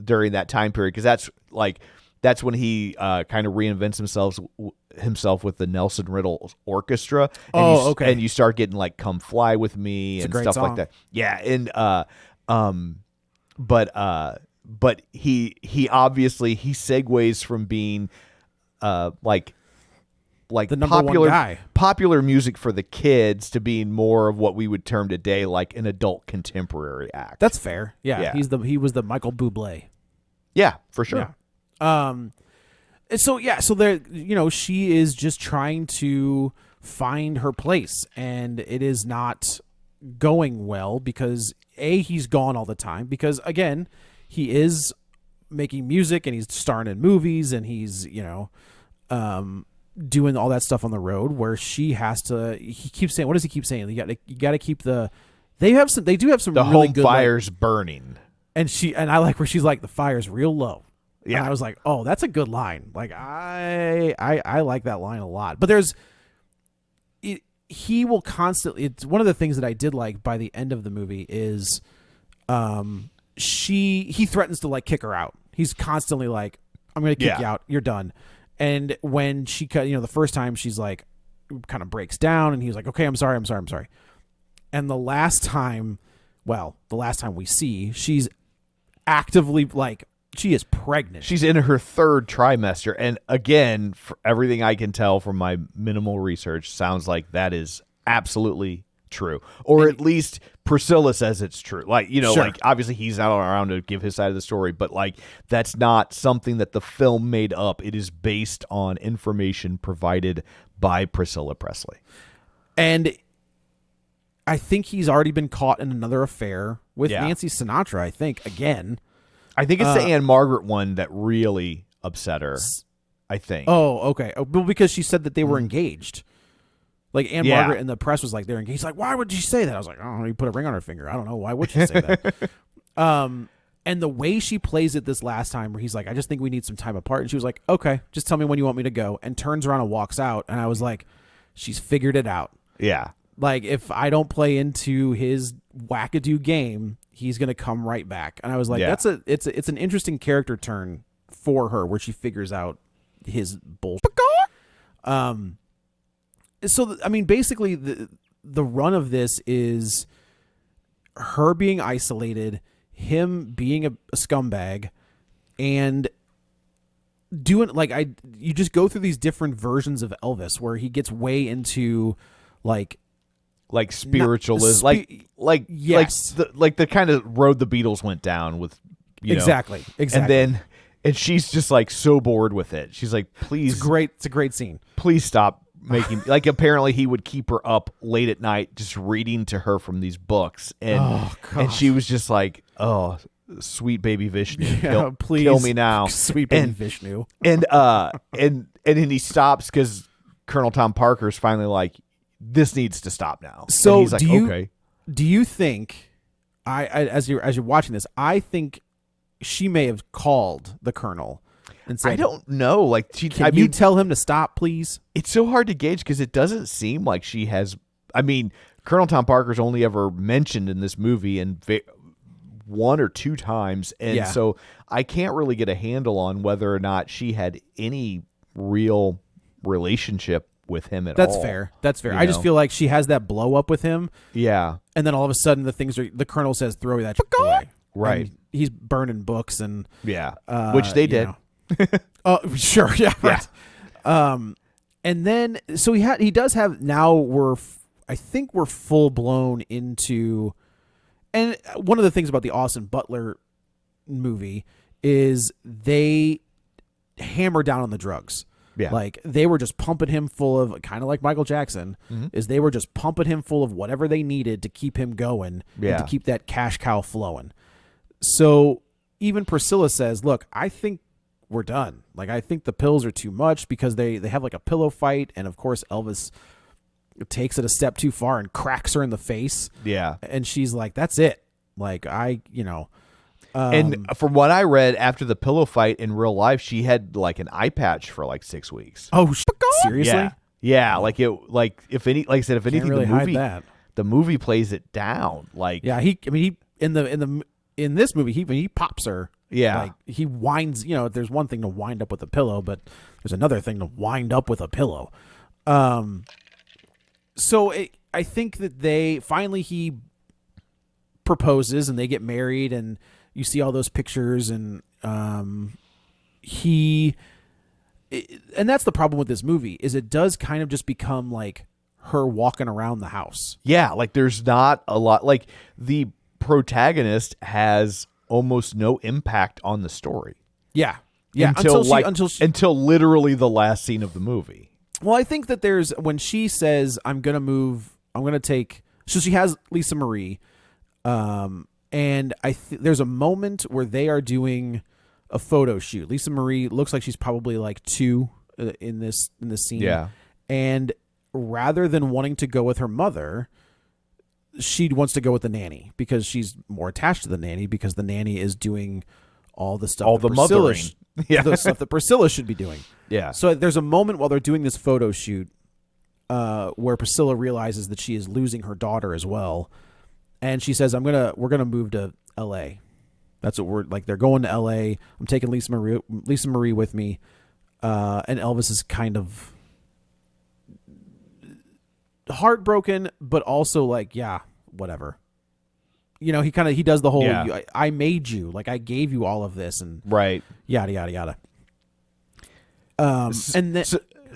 during that time period because that's like that's when he kind of reinvents himself with the Nelson Riddle Orchestra. And okay. And you start getting like "Come Fly with Me" and stuff like that. Yeah, and but he obviously he segues from being like the number one guy. Popular music for the kids to being more of what we would term today like an adult contemporary act. That's fair. Yeah. He was the Michael Bublé. Yeah, for sure. Yeah. So there, she is just trying to find her place, and it is not going well because he's gone all the time because again, he is making music and he's starring in movies and he's, doing all that stuff on the road where she has to. He keeps saying, "What does he keep saying? You got to keep the." They do have some the really home good fire's burning, and I like where she's like the fire's real low. Yeah, and I was like, oh, that's a good line. Like I like that line a lot. But he will constantly. It's one of the things that I did like by the end of the movie is, he threatens to like kick her out. He's constantly like, I'm going to kick you out. You're done. And when she cut, the first time she's like, kind of breaks down, and he's like, okay, I'm sorry. And the last time we see, she's actively like, she is pregnant. She's in her third trimester. And again, for everything I can tell from my minimal research, sounds like that is absolutely true. Or at least Priscilla says it's true. Like, Sure. like obviously he's not around to give his side of the story, but like that's not something that the film made up. It is based on information provided by Priscilla Presley. And I think he's already been caught in another affair with Nancy Sinatra, I think, again. I think it's the Anne Margaret one that really upset her, I think. Oh, okay. Well, because she said that they were engaged. Like Anne Margaret in the press was like, they're engaged. He's like, why would she say that? I was like, oh, you put a ring on her finger. I don't know. Why would she say that? And the way she plays it this last time where he's like, I just think we need some time apart. And she was like, okay, just tell me when you want me to go. And turns around and walks out. And I was like, she's figured it out. Yeah. Like, if I don't play into his wackadoo game, he's going to come right back. And I was like, it's an interesting character turn for her where she figures out his bullshit. So, I mean, basically the run of this is her being isolated, him being a scumbag, and doing you just go through these different versions of Elvis where he gets way into like spiritualism, yes, like the kind of road the Beatles went down with, exactly. And she's just like so bored with it. She's like, please, it's a great scene. Please stop making like apparently he would keep her up late at night just reading to her from these books, and she was just like, oh, sweet baby Vishnu, please kill me now, sweet baby Vishnu. And then he stops because Colonel Tom Parker's finally like, this needs to stop now. So and he's like, okay. Do you think as you're watching this, I think she may have called the Colonel and said, I don't know. Like, can you tell him to stop, please? It's so hard to gauge because it doesn't seem like she has. I mean, Colonel Tom Parker's only ever mentioned in this movie and one or two times, and so I can't really get a handle on whether or not she had any real relationship with him at all. That's fair. I just feel like she has that blow up with him. Yeah. And then all of a sudden the Colonel says, throw that away. Right. And he's burning books and which they did. Sure. Yeah. Right. And then so he does have, now I think we're full blown into, and one of the things about the Austin Butler movie is they hammer down on the drugs. Yeah. Like they were just pumping him full of, kind of like Michael Jackson, is they were just pumping him full of whatever they needed to keep him going and to keep that cash cow flowing. So even Priscilla says, look, I think we're done. Like, I think the pills are too much, because they have like a pillow fight. And of course, Elvis takes it a step too far and cracks her in the face. Yeah. And she's like, that's it. Like, and from what I read, after the pillow fight in real life, she had like an eye patch for like 6 weeks. Oh, seriously? Yeah. Like if anything, the movie plays it down. Like, yeah, in this movie, he pops her Yeah. Like he winds, there's one thing to wind up with a pillow, but there's another thing to wind up with a pillow. So I think that he proposes and they get married, and you see all those pictures, and and that's the problem with this movie is it does kind of just become like her walking around the house. Yeah, like there's not a lot. Like the protagonist has almost no impact on the story. Yeah. Until literally the last scene of the movie. Well, I think that when she says, I'm going to move, I'm going to take, so she has Lisa Marie. And there's a moment where they are doing a photo shoot. Lisa Marie looks like she's probably like 2 in this scene. Yeah. And rather than wanting to go with her mother, she wants to go with the nanny because she's more attached to the nanny because the nanny is doing all the stuff, the mothering. The stuff that Priscilla should be doing. Yeah. So there's a moment while they're doing this photo shoot where Priscilla realizes that she is losing her daughter as well. And she says, we're going to move to LA. That's what we're like. They're going to LA. I'm taking Lisa Marie with me. And Elvis is kind of heartbroken, but also like, yeah, whatever. He does the whole, I made you, like I gave you all of this and right. Yada, yada, yada. And then,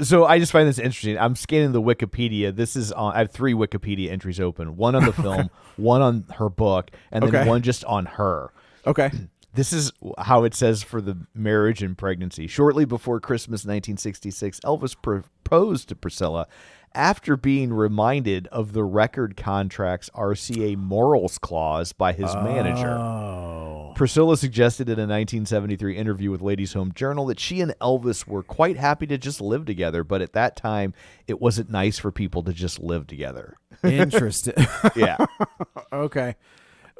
so I just find this interesting. I'm scanning the Wikipedia. I have 3 Wikipedia entries open. One on the film, one on her book, and then one just on her. Okay. This is how it says for the marriage and pregnancy. Shortly before Christmas 1966, Elvis proposed to Priscilla after being reminded of the record contract's RCA morals clause by his manager. Priscilla suggested in a 1973 interview with Ladies' Home Journal that she and Elvis were quite happy to just live together, but at that time, it wasn't nice for people to just live together. Interesting. Yeah. Okay.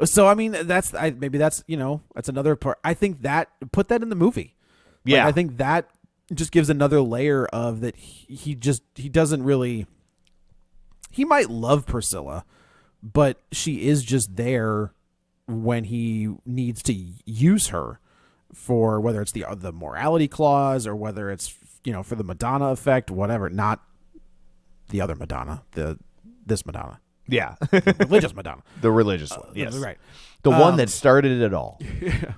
So, I mean, that's another part. I think put that in the movie. Yeah. Like, I think that just gives another layer of that he doesn't really, he might love Priscilla, but she is just there when he needs to use her for whether it's the morality clause or whether it's, for the Madonna effect, whatever, not the other Madonna, this Madonna. Yeah. Religious Madonna. The religious one. Yes. Right. The one that started it all. Yeah.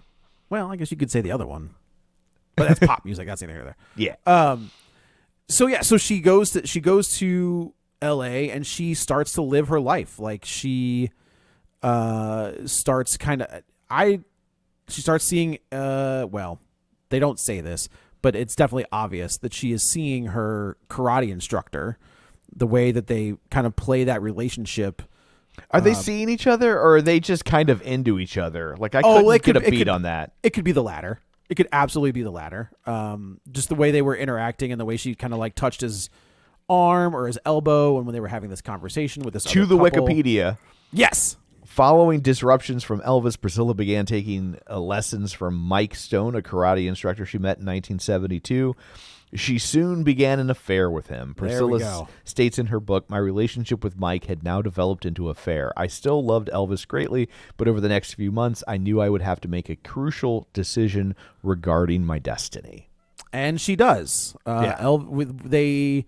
Well, I guess you could say the other one. But that's pop music. That's neither here nor there. Yeah. So she goes to LA and she starts to live her life. Like she starts she starts seeing they don't say this, but it's definitely obvious that she is seeing her karate instructor, the way that they kind of play that relationship. Are they seeing each other or are they just kind of into each other? Like I couldn't get a beat on that. It could be the latter. It could absolutely be the latter. Just the way they were interacting and the way she kind of like touched his arm or his elbow, and when they were having this conversation with this to other the couple. Wikipedia. Yes. Following disruptions from Elvis, Priscilla began taking lessons from Mike Stone, a karate instructor she met in 1972. She soon began an affair with him. Priscilla states in her book, "My relationship with Mike had now developed into affair. I still loved Elvis greatly, but over the next few months, I knew I would have to make a crucial decision regarding my destiny." And she does. They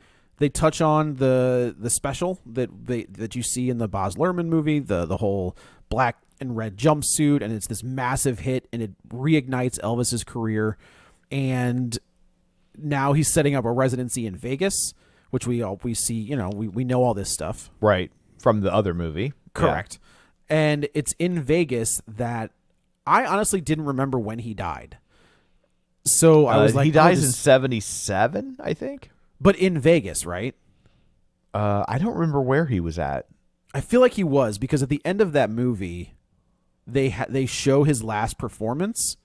touch on the special that you see in the Baz Luhrmann movie, the whole black and red jumpsuit, and it's this massive hit, and it reignites Elvis's career, and now he's setting up a residency in Vegas, which we see, we know all this stuff. Right. From the other movie. Correct. Yeah. And it's in Vegas that I honestly didn't remember when he died. So I was like, he dies in 1977, I think. But in Vegas, right? I don't remember where he was at. I feel like he was, because at the end of that movie, they show his last performance.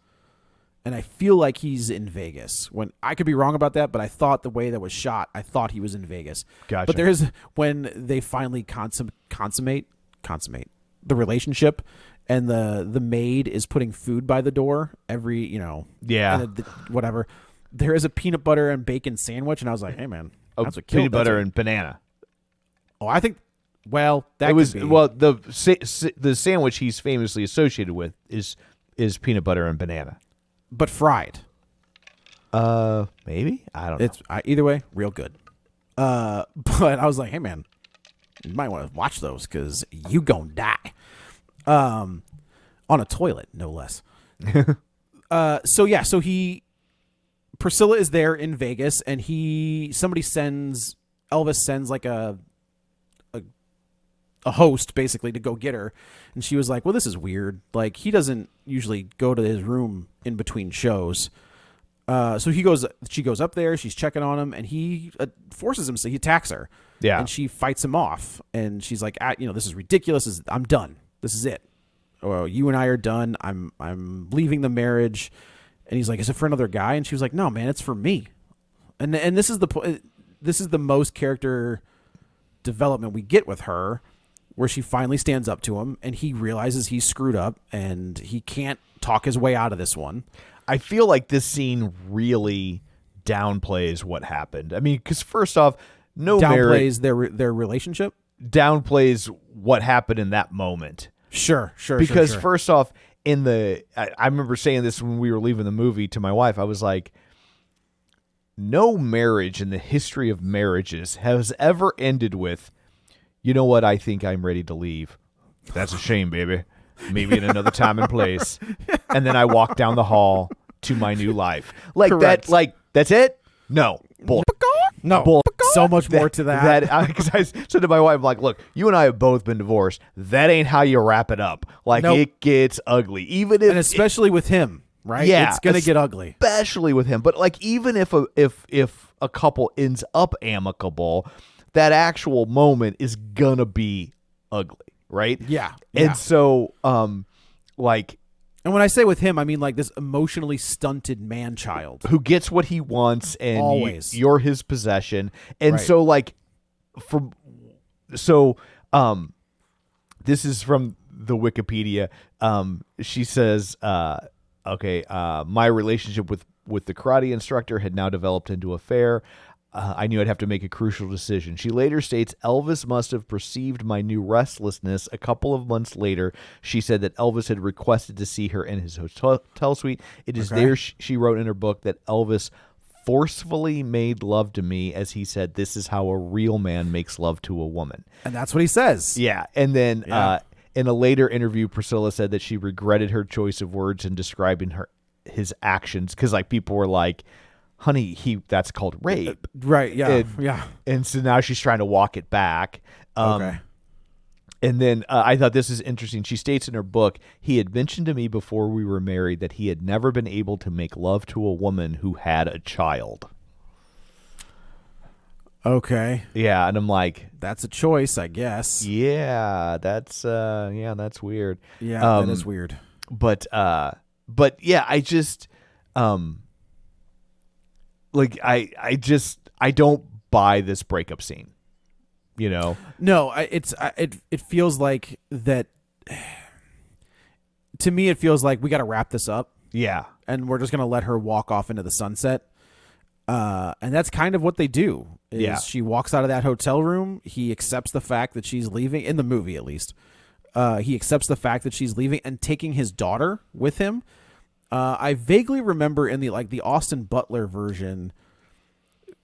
And I feel like he's in Vegas. When I could be wrong about that, but I thought the way that was shot, I thought he was in Vegas. Gotcha. But there's when they finally consummate the relationship, and the maid is putting food by the door every whatever. There is a peanut butter and bacon sandwich, and I was like, hey man, that's what peanut butter and banana. Oh, I think. Well, that it was could be. Well, the sandwich he's famously associated with is peanut butter and banana. but fried. Maybe, I don't know. It's either way, real good. But I was like, hey man, you might want to watch those because you gonna die. On a toilet, no less. So Priscilla is there in Vegas, and Elvis sends like a host basically to go get her, and she was like, well, this is weird. Like, he doesn't usually go to his room in between shows. So she goes up there, she's checking on him, and he forces him, so he attacks her. Yeah. And she fights him off, and she's like, this is ridiculous. I'm done. This is it. Well, you and I are done. I'm leaving the marriage. And he's like, is it for another guy? And she was like, no, man, it's for me. And this is the most character development we get with her, where she finally stands up to him, and he realizes he's screwed up, and he can't talk his way out of this one. I feel like this scene really downplays what happened. I mean, because first off, downplays their relationship, downplays what happened in that moment. Sure. Because first off, I remember saying this when we were leaving the movie to my wife. I was like, no marriage in the history of marriages has ever ended with, you know what, I think I'm ready to leave. That's a shame, baby. Maybe in another time and place. And then I walk down the hall to my new life. Like Correct. that, like, that's it? No. Bull. No. Bull. So much more to that. Because I said to my wife, like, look, you and I have both been divorced. That ain't how you wrap it up. Like, Nope. It gets ugly. Even if, And especially with him, right? Yeah, It's going to get ugly. especially with him. But like, even if a couple ends up amicable, that actual moment is gonna be ugly, right? Yeah. And so, like, And when I say with him, I mean like this emotionally stunted man-child. who gets what he wants, and Always. you're his possession. And Right. so, like, this is from the Wikipedia. She says, okay, my relationship with the karate instructor had now developed into an affair. I knew I'd have to make a crucial decision. She later states, Elvis must have perceived my new restlessness. A couple of months later, she said that Elvis had requested to see her in his hotel suite. It is there, she wrote in her book, that Elvis forcefully made love to me, as he said, this is how a real man makes love to a woman. And that's what he says. Yeah. And then in a later interview, Priscilla said that she regretted her choice of words in describing his actions, because like people were like, honey, that's called rape. Right, yeah. And, and so now she's trying to walk it back. Okay. And then I thought this is interesting. She states in her book, he had mentioned to me before we were married that he had never been able to make love to a woman who had a child. Okay. Yeah, and I'm like, That's a choice, I guess. yeah, that's weird. Yeah, that is weird. But yeah, I just like I don't buy this breakup scene. You know? No, it feels like that. To me, it feels like we got to wrap this up. Yeah. And we're just gonna let her walk off into the sunset. And that's kind of what they do. She walks out of that hotel room. He accepts the fact that she's leaving, in the movie at least. He accepts the fact that she's leaving and taking his daughter with him. I vaguely remember in the Austin Butler version,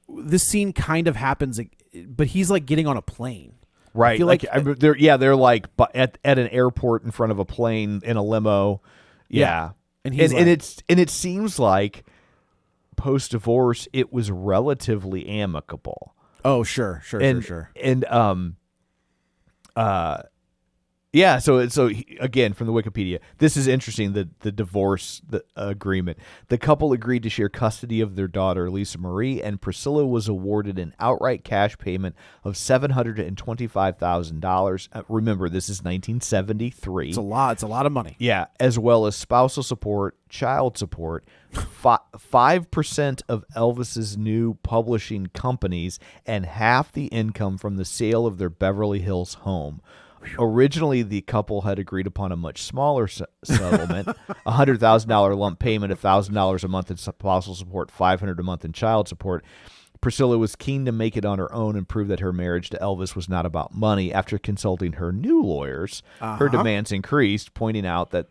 this scene kind of happens, but he's like getting on a plane. Right. I feel like they're like at an airport in front of a plane in a limo. Yeah. And it seems like post divorce it was relatively amicable. Oh, sure. And yeah, so again, from the Wikipedia, this is interesting, the divorce agreement. The couple agreed to share custody of their daughter, Lisa Marie, and Priscilla was awarded an outright cash payment of $725,000. Remember, this is 1973. It's a lot of money. Yeah, as well as spousal support, child support, 5% of Elvis's new publishing companies, and half the income from the sale of their Beverly Hills home. Originally, the couple had agreed upon a much smaller settlement, a $100,000 lump payment, $1,000 a month in spousal support, $500 a month in child support. Priscilla was keen to make it on her own and prove that her marriage to Elvis was not about money. After consulting her new lawyers, her demands increased, pointing out that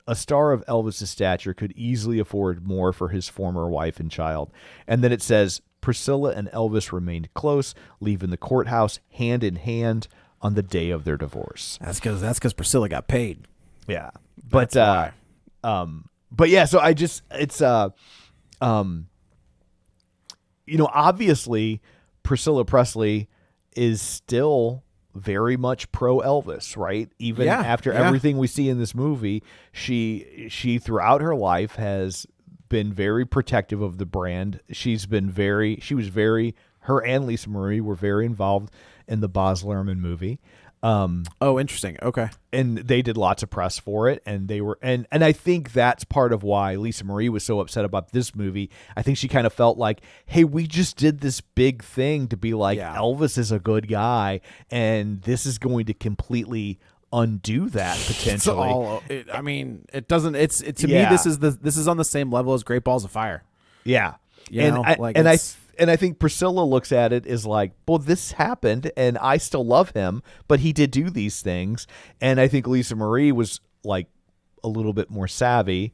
a star of Elvis's stature could easily afford more for his former wife and child. And then it says, Priscilla and Elvis remained close, leaving the courthouse hand in hand on the day of their divorce. That's because Priscilla got paid. Yeah. But That's why. but yeah, so I just obviously Priscilla Presley is still very much pro Elvis, right? Even after everything we see in this movie, she throughout her life has been very protective of the brand. Her and Lisa Marie were very involved in the Baz Luhrmann movie. Oh, interesting. Okay. And they did lots of press for it, and they were and I think that's part of why Lisa Marie was so upset about this movie. I think she kind of felt like, hey, we just did this big thing to be like, Elvis is a good guy, and this is going to completely undo that potentially. It doesn't. To me, this is on the same level as Great Balls of Fire. Yeah. I think Priscilla looks at it as like, well, this happened and I still love him, but he did do these things. And I think Lisa Marie was like a little bit more savvy.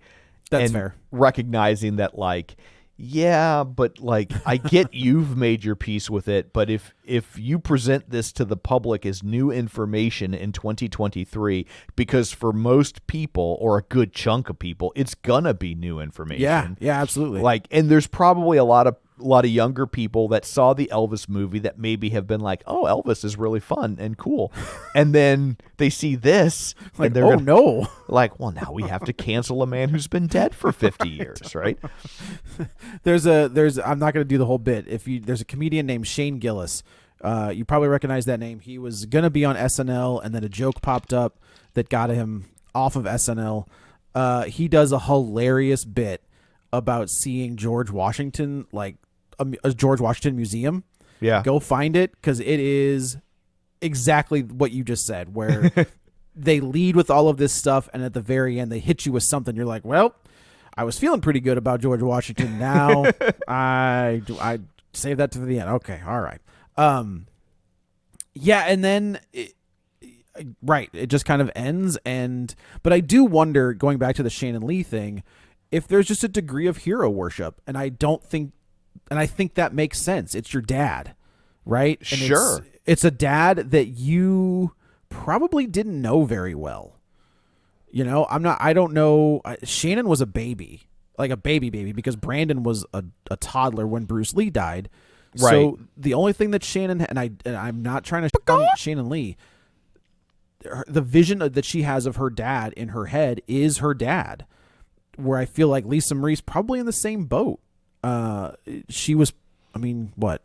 That's fair. Recognizing that like, yeah, but like, I get you've made your peace with it, but if you present this to the public as new information in 2023, because for most people or a good chunk of people, it's gonna be new information. Yeah, absolutely. Like, and there's probably a lot of younger people that saw the Elvis movie that maybe have been like, oh, Elvis is really fun and cool. And then they see this like, and they're no. Like, well, now we have to cancel a man who's been dead for 50 years, right? I'm not going to do the whole bit. There's a comedian named Shane Gillis. You probably recognize that name. He was going to be on SNL, and then a joke popped up that got him off of SNL. He does a hilarious bit about seeing George Washington, like a George Washington museum. Yeah. Go find it, because it is exactly what you just said, where they lead with all of this stuff, and at the very end, they hit you with something. You're like, well, I was feeling pretty good about George Washington. Now I save that to the end. Okay. All right. Yeah. And then, it just kind of ends. But I do wonder, going back to the Shannon Lee thing, if there's just a degree of hero worship, and I think that makes sense. It's your dad, right? And sure. It's a dad that you probably didn't know very well. I don't know. Shannon was a baby, like a baby, because Brandon was a toddler when Bruce Lee died. Right. So the only thing that Shannon, and I'm not trying to shit on Shannon Lee, the vision that she has of her dad in her head is her dad, where I feel like Lisa Marie's probably in the same boat. She was, what?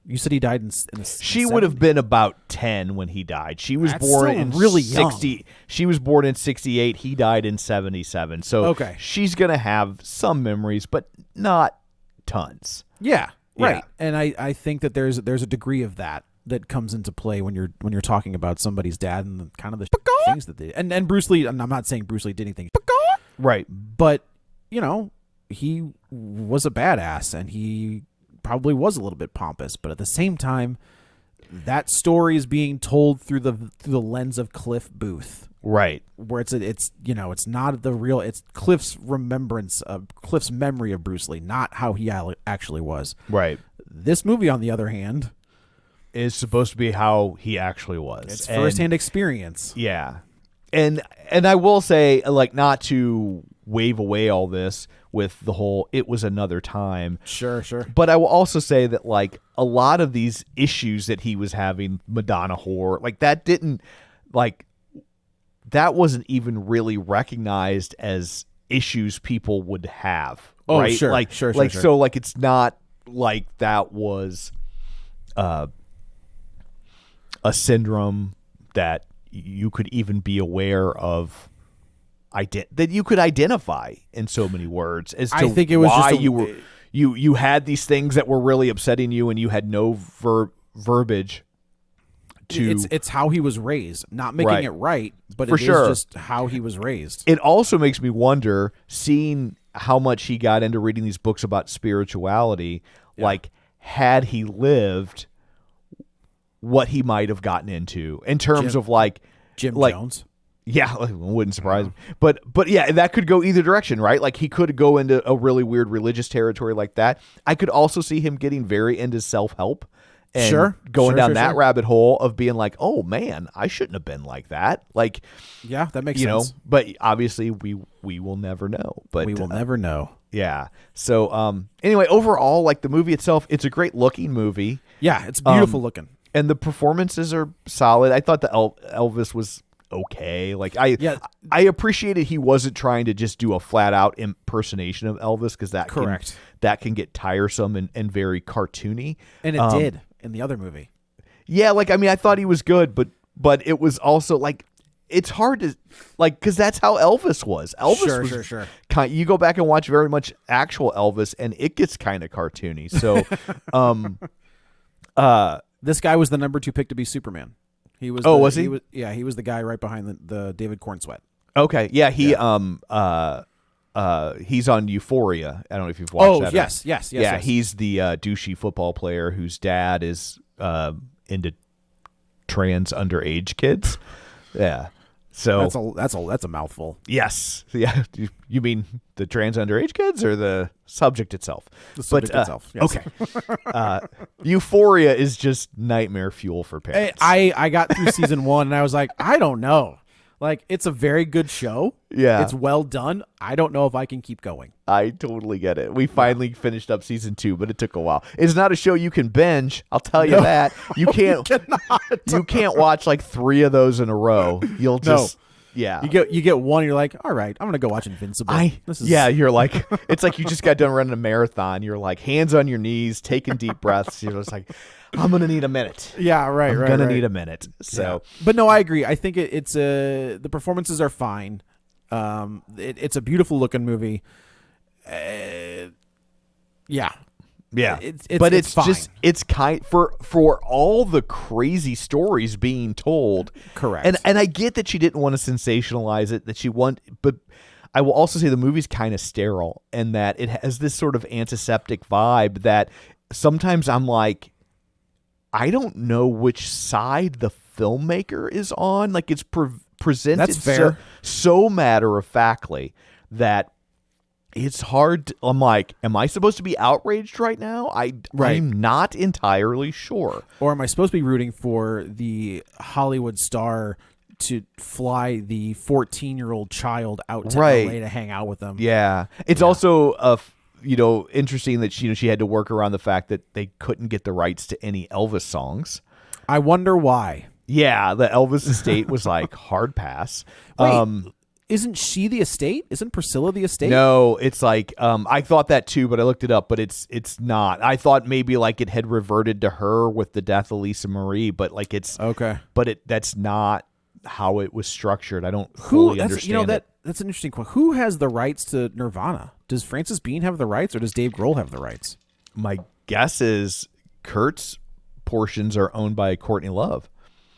You said he died in the She would have been about 10 when he died. She was That's born still in really 60. young. She was born in 68. He died in 77. So okay. She's going to have some memories, but not tons. Yeah, right. Yeah. And I think that there's a degree of that comes into play when you're talking about somebody's dad and the kind of the things that they and Bruce Lee. And I'm not saying Bruce Lee did anything right, but he was a badass, and he probably was a little bit pompous, but at the same time, that story is being told through the lens of Cliff Booth, right? Where it's not the real, it's Cliff's memory of Bruce Lee, not how he actually was. Right. This movie, on the other hand, is supposed to be how he actually was. It's firsthand experience. Yeah, and I will say, like, not to wave away all this with the whole "it was another time." Sure. But I will also say that, like, a lot of these issues that he was having, Madonna whore, like that wasn't even really recognized as issues people would have. Oh, right? sure. Sure. So, like, it's not like that was a syndrome that you could even be aware of. That you could identify in so many words as to I think it was why just you had these things that were really upsetting you, and you had no verbiage to. It's how he was raised, not making it right, but is just how he was raised. It also makes me wonder, seeing how much he got into reading these books about spirituality, like, had he lived, what he might have gotten into in terms of like Jim Jones. Yeah, it wouldn't surprise me. But yeah, that could go either direction, right? Like he could go into a really weird religious territory like that. I could also see him getting very into self-help and going down that rabbit hole of being like, oh man, I shouldn't have been like that. Like, yeah, that makes sense. But obviously we will never know. But we will never know. Yeah. So anyway, overall, like the movie itself, it's a great looking movie. Yeah, it's beautiful looking. And the performances are solid. I thought the Elvis was okay. Like I appreciated he wasn't trying to just do a flat out impersonation of Elvis, because that can get tiresome and very cartoony. And it did in the other movie. Yeah, like I mean, I thought he was good, but it was also like it's hard to like, because that's how Elvis was. Elvis was you go back and watch very much actual Elvis, and it gets kind of cartoony. So, this guy was the number 2 pick to be Superman. He was. Was he? He was the guy right behind the David Cornsweet. Okay, yeah, he's on Euphoria. I don't know if you've watched that. Yes. Yeah, he's the douchey football player whose dad is into trans underage kids. Yeah. So that's a mouthful. Yes. Yeah. You mean the trans underage kids or the subject itself? The subject itself. Yes. Okay. Euphoria is just nightmare fuel for parents. I got through season 1 and I was like, I don't know. Like, it's a very good show. Yeah. It's well done. I don't know if I can keep going. I totally get it. We finally finished up season 2, but it took a while. It's not a show you can binge. I'll tell you that. You can't. You can't watch like 3 of those in a row. You'll just. Yeah. You get one, you're like, all right, I'm going to go watch Invincible. You're like, it's like you just got done running a marathon. You're like hands on your knees, taking deep breaths. You're just like, I'm going to need a minute. Yeah, right. I'm going to need a minute. So, But no, I agree. I think it's the performances are fine. It's a beautiful looking movie. Yeah. It's fine. just it's kind for all the crazy stories being told. Correct. And I get that she didn't want to sensationalize it, but I will also say the movie's kind of sterile, and that it has this sort of antiseptic vibe that sometimes I'm like, I don't know which side the filmmaker is on. Like it's presented That's fair. So matter-of-factly that it's hard. I'm like, am I supposed to be outraged right now? I'm not entirely sure. Or am I supposed to be rooting for the Hollywood star to fly the 14-year-old child out to LA to hang out with them? Yeah. It's also interesting that she had to work around the fact that they couldn't get the rights to any Elvis songs. I wonder why. Yeah, the Elvis estate was like hard pass. Wait, isn't she the estate? Isn't Priscilla the estate? No, it's like I thought that too, but I looked it up, but it's not. I thought maybe like it had reverted to her with the death of Lisa Marie, but like it's okay. But that's not how it was structured. I don't fully understand. That's an interesting question. Who has the rights to Nirvana? Does Francis Bean have the rights, or does Dave Grohl have the rights? My guess is Kurt's portions are owned by Courtney Love.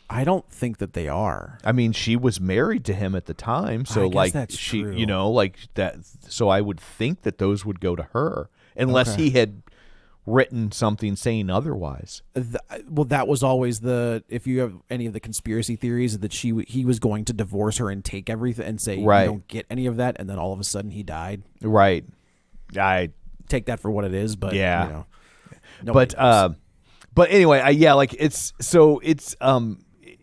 I don't think that they are. I mean, she was married to him at the time, so like that's she, true. Like that. So I would think that those would go to her, unless he had written something saying otherwise. Well, that was always if you have any of the conspiracy theories that he was going to divorce her and take everything and say you don't get any of that, and then all of a sudden he died. Right. I take that for what it is, but but anyway,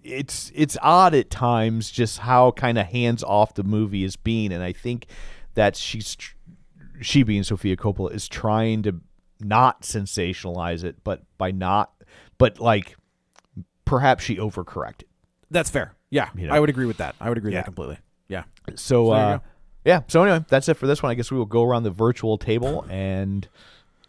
it's odd at times just how kind of hands off the movie is being, and I think that she being Sofia Coppola is trying to not sensationalize it, but like perhaps she overcorrected. That's fair. Yeah, I would agree with that. I would agree with that completely. Yeah. So anyway, that's it for this one. I guess we will go around the virtual table and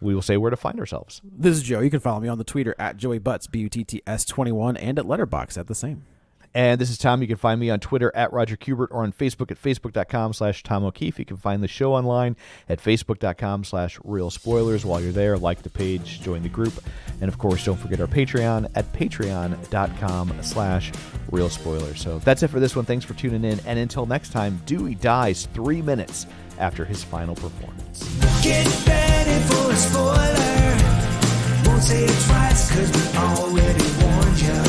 we will say where to find ourselves. This is Joe. You can follow me on the Twitter at Joey Butts, BUTTS21, and at Letterboxd at the same. And this is Tom. You can find me on Twitter at Roger Kubert or on Facebook at facebook.com/Tom O'Keefe. You can find the show online at facebook.com/Real Spoilers. While you're there, like the page, join the group. And of course, don't forget our Patreon at patreon.com/Real Spoilers. So that's it for this one. Thanks for tuning in. And until next time, Dewey dies 3 minutes after his final performance. Get ready for a spoiler. Won't say it twice, 'cause we already warned you.